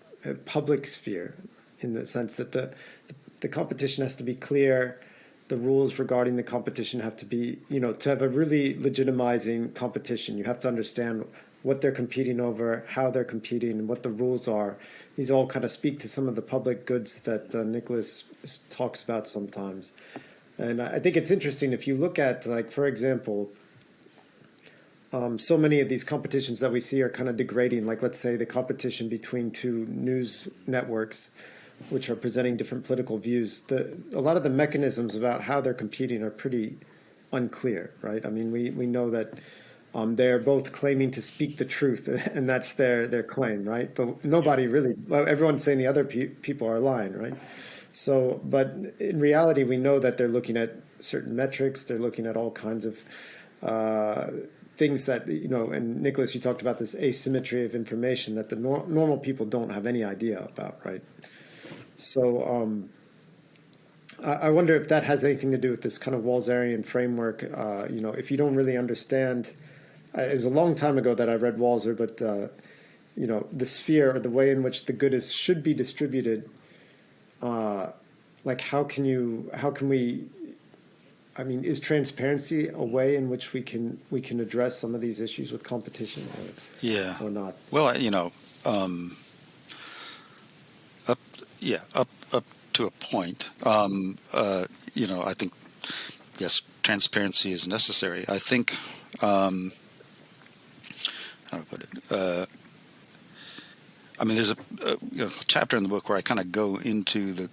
public sphere, in the sense that the competition has to be clear. The rules regarding the competition have to be, to have a really legitimizing competition, you have to understand what they're competing over, how they're competing, and what the rules are. These all kind of speak to some of the public goods that Nicholas talks about sometimes. And I think it's interesting if you look at, like, for example, so many of these competitions that we see are kind of degrading. Like, let's say the competition between two news networks, which are presenting different political views. A lot of the mechanisms about how they're competing are pretty unclear, right? I mean, we know that they're both claiming to speak the truth, and that's their claim, right? But nobody really, everyone's saying the other people are lying, right? So, but in reality, we know that they're looking at certain metrics. They're looking at all kinds of things that, and Nicholas, you talked about this asymmetry of information that the normal people don't have any idea about, right? So I wonder if that has anything to do with this kind of Walserian framework. If you don't really understand, it was a long time ago that I read Walser, but the sphere, or the way in which the good should be distributed. Like, how can we? I mean, is transparency a way in which we can address some of these issues with competition, or not? Well, up to a point. I think, yes, transparency is necessary. I think, how do I put it? There's a chapter in the book where I kind of go into the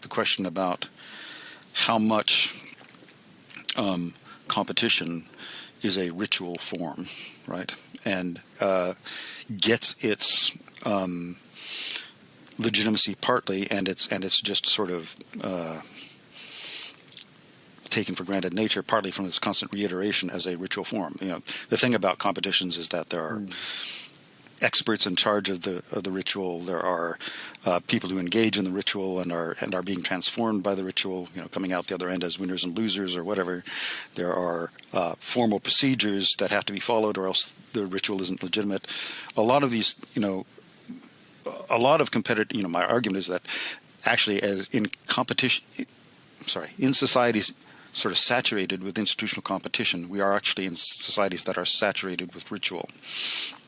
question about how much competition is a ritual form, right? And gets its legitimacy partly, and it's just sort of taken for granted nature, partly from its constant reiteration as a ritual form. The thing about competitions is that there are experts in charge of the ritual. There are people who engage in the ritual and are being transformed by the ritual, coming out the other end as winners and losers or whatever. There are formal procedures that have to be followed, or else the ritual isn't legitimate. A lot of these, a lot of competitive, my argument is that actually, as in competition, in societies sort of saturated with institutional competition, we are actually in societies that are saturated with ritual,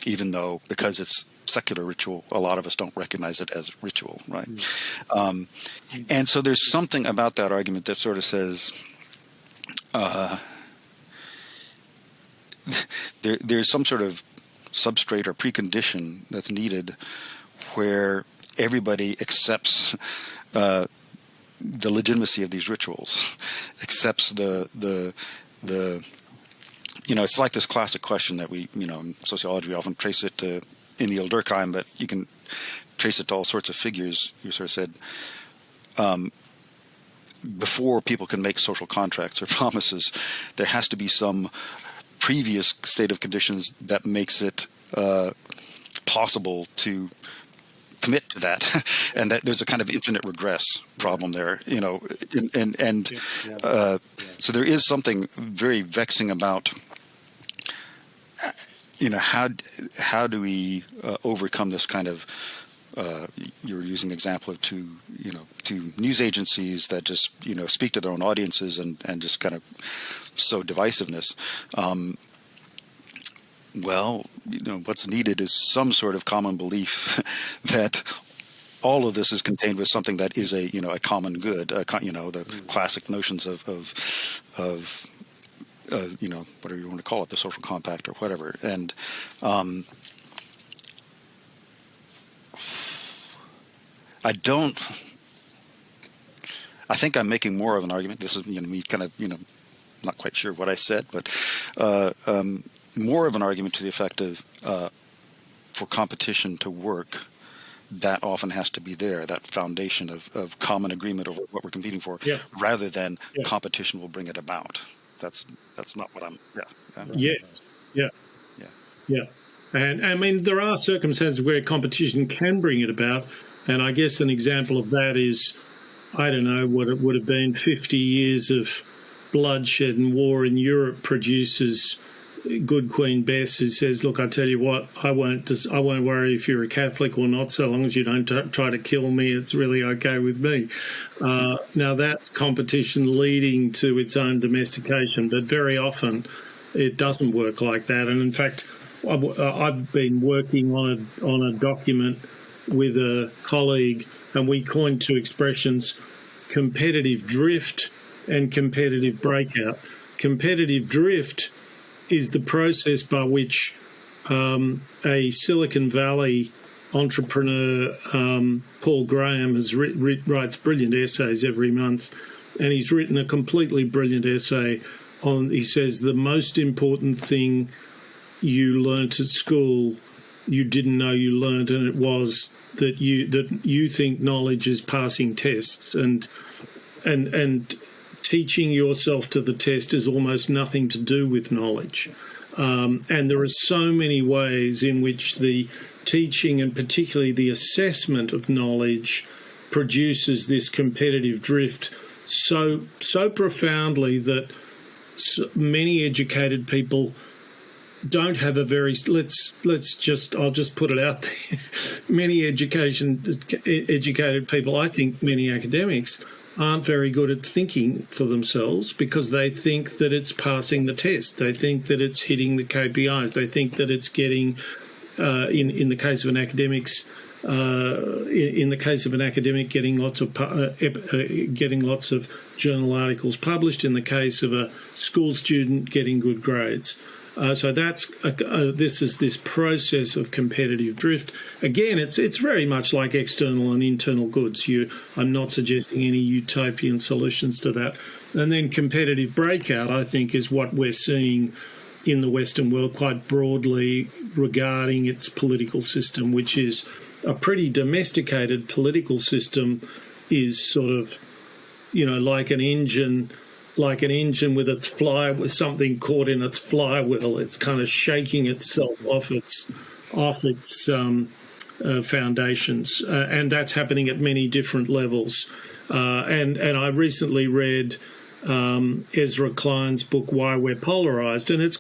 even though, because it's secular ritual, a lot of us don't recognize it as ritual, right? And so there's something about that argument that sort of says there's some sort of substrate or precondition that's needed where everybody accepts the legitimacy of these rituals, accepts the it's like this classic question that we, in sociology, we often trace it to Emile Durkheim, but you can trace it to all sorts of figures. You sort of said, before people can make social contracts or promises, there has to be some previous state of conditions that makes it possible to commit to that, and that there's a kind of infinite regress problem there, so there is something very vexing about, how do we overcome this kind of, you're using the example of two news agencies that just, speak to their own audiences and just kind of sow divisiveness. Well, what's needed is some sort of common belief that all of this is contained with something that is a common good. The classic notions of whatever you want to call it, the social compact or whatever. And I think I'm making more of an argument. This is me kind of not quite sure what I said, but more of an argument to the effect of for competition to work, that often has to be there, that foundation of common agreement over what we're competing for, rather than competition will bring it about. That's not what I'm. And I mean, there are circumstances where competition can bring it about, and I guess an example of that is, I don't know, what it would have been 50 years of bloodshed and war in Europe produces good Queen Bess, who says, "Look, I tell you what, I won't worry if you're a Catholic or not, so long as you don't try to kill me. It's really okay with me." Now that's competition leading to its own domestication, but very often it doesn't work like that. And in fact, I've been working on a document with a colleague, and we coined two expressions: competitive drift and competitive breakout. Competitive drift is the process by which a Silicon Valley entrepreneur, Paul Graham, writes brilliant essays every month, and he's written a completely brilliant essay on, he says, the most important thing you learnt at school you didn't know you learnt, and it was that you think knowledge is passing tests, and teaching yourself to the test is almost nothing to do with knowledge. And there are so many ways in which the teaching, and particularly the assessment of knowledge, produces this competitive drift so profoundly that many educated people don't have a very, I'll just put it out there. Many educated people, I think many academics, aren't very good at thinking for themselves, because they think that it's passing the test. They think that it's hitting the KPIs. They think that it's getting, in the case of an academics, in the case of an academic, getting lots of journal articles published. In the case of a school student, getting good grades. So that's this is this process of competitive drift. Again, it's very much like external and internal goods. I'm not suggesting any utopian solutions to that. And then competitive breakout, I think, is what we're seeing in the Western world quite broadly regarding its political system, which is a pretty domesticated political system, is sort of, like an engine with its with something caught in its flywheel. It's kind of shaking itself off its foundations, and that's happening at many different levels. And I recently read Ezra Klein's book Why We're Polarized, and it's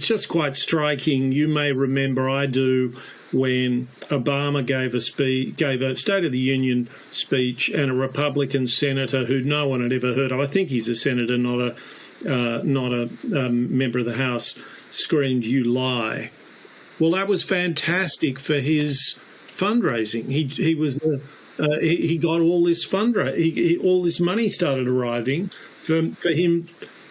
just quite striking. You may remember, I do, when Obama gave a State of the Union speech, and a Republican senator who no one had ever heard of, I think he's a senator, not a member of the House, screamed, "You lie." Well, that was fantastic for his fundraising. He got all this all this money started arriving for him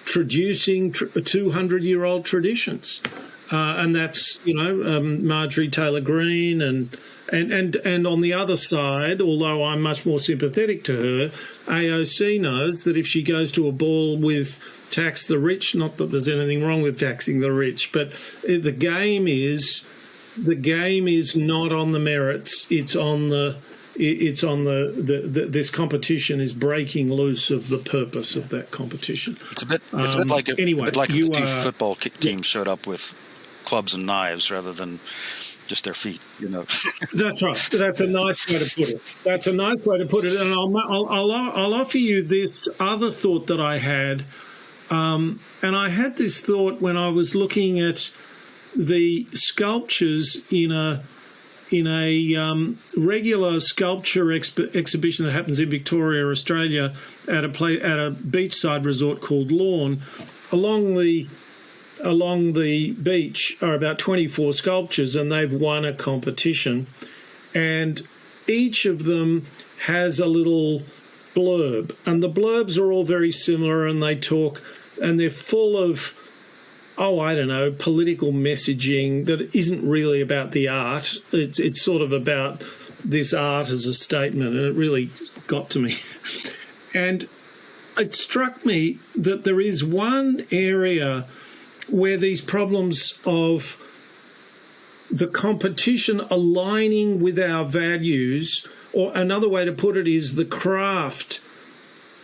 traducing 200-year-old traditions. And that's, Marjorie Taylor Greene, and on the other side, although I'm much more sympathetic to her, AOC knows that if she goes to a ball with tax the rich, not that there's anything wrong with taxing the rich, but the game is not on the merits. This competition is breaking loose of the purpose of that competition. It's a bit like if the two football teams showed up with clubs and knives rather than just their feet, That's right. That's a nice way to put it. And I'll offer you this other thought that I had, and I had this thought when I was looking at the sculptures in a regular sculpture exhibition that happens in Victoria, Australia, at a beachside resort called Lawn. Along the beach are about 24 sculptures, and they've won a competition. And each of them has a little blurb, and the blurbs are all very similar, and they talk, and they're full of, political messaging that isn't really about the art. It's sort of about this art as a statement, and it really got to me. And it struck me that there is one area where these problems of the competition aligning with our values, or another way to put it is the craft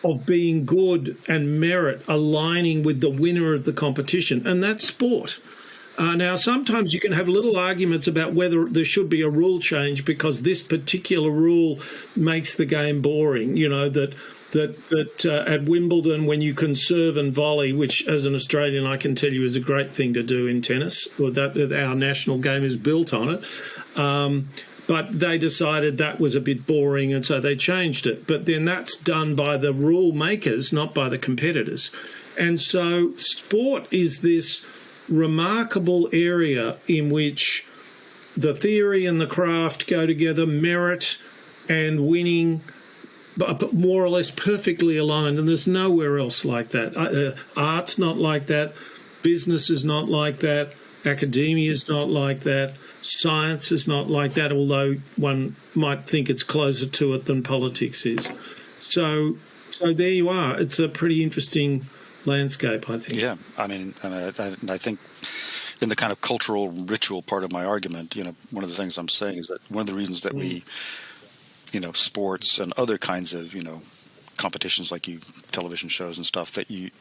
of being good and merit aligning with the winner of the competition, and that's sport. Now, sometimes you can have little arguments about whether there should be a rule change because this particular rule makes the game boring. You know, that at Wimbledon, when you can serve and volley, which as an Australian I can tell you is a great thing to do in tennis, or that our national game is built on it. But they decided that was a bit boring, and so they changed it. But then that's done by the rule makers, not by the competitors. And so sport is this remarkable area in which the theory and the craft go together, merit and winning, but more or less perfectly aligned, and there's nowhere else like that. Art's not like that. Business is not like that. Academia is not like that. Science is not like that, although one might think it's closer to it than politics is. So there you are. It's a pretty interesting landscape, I think. Yeah, I mean, I think in the kind of cultural ritual part of my argument, you know, one of the things I'm saying is that one of the reasons that we, you know, sports and other kinds of, you know, competitions like television shows and stuff, that you,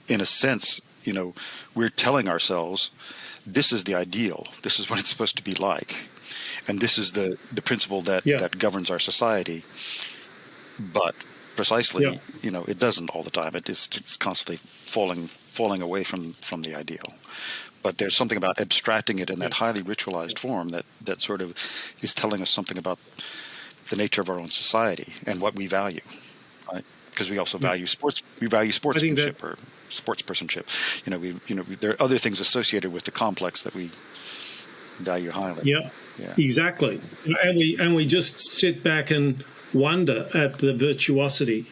in a sense, you know, we're telling ourselves this is the ideal, this is what it's supposed to be like, and this is the principle that governs our society. But precisely, you know, it doesn't all the time. It's constantly falling away from the ideal. But there's something about abstracting it in that highly ritualized form that sort of is telling us something about the nature of our own society and what we value, right? Because we also value sports. We value sportsmanship or sportspersonship. You know, there are other things associated with the complex that we value highly. Yeah, exactly. And we just sit back and wonder at the virtuosity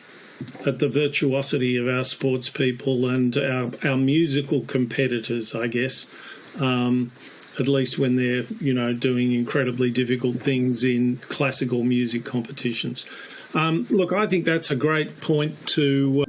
of our sports people and our musical competitors, I guess. At least when they're, you know, doing incredibly difficult things in classical music competitions. Look, I think that's a great point to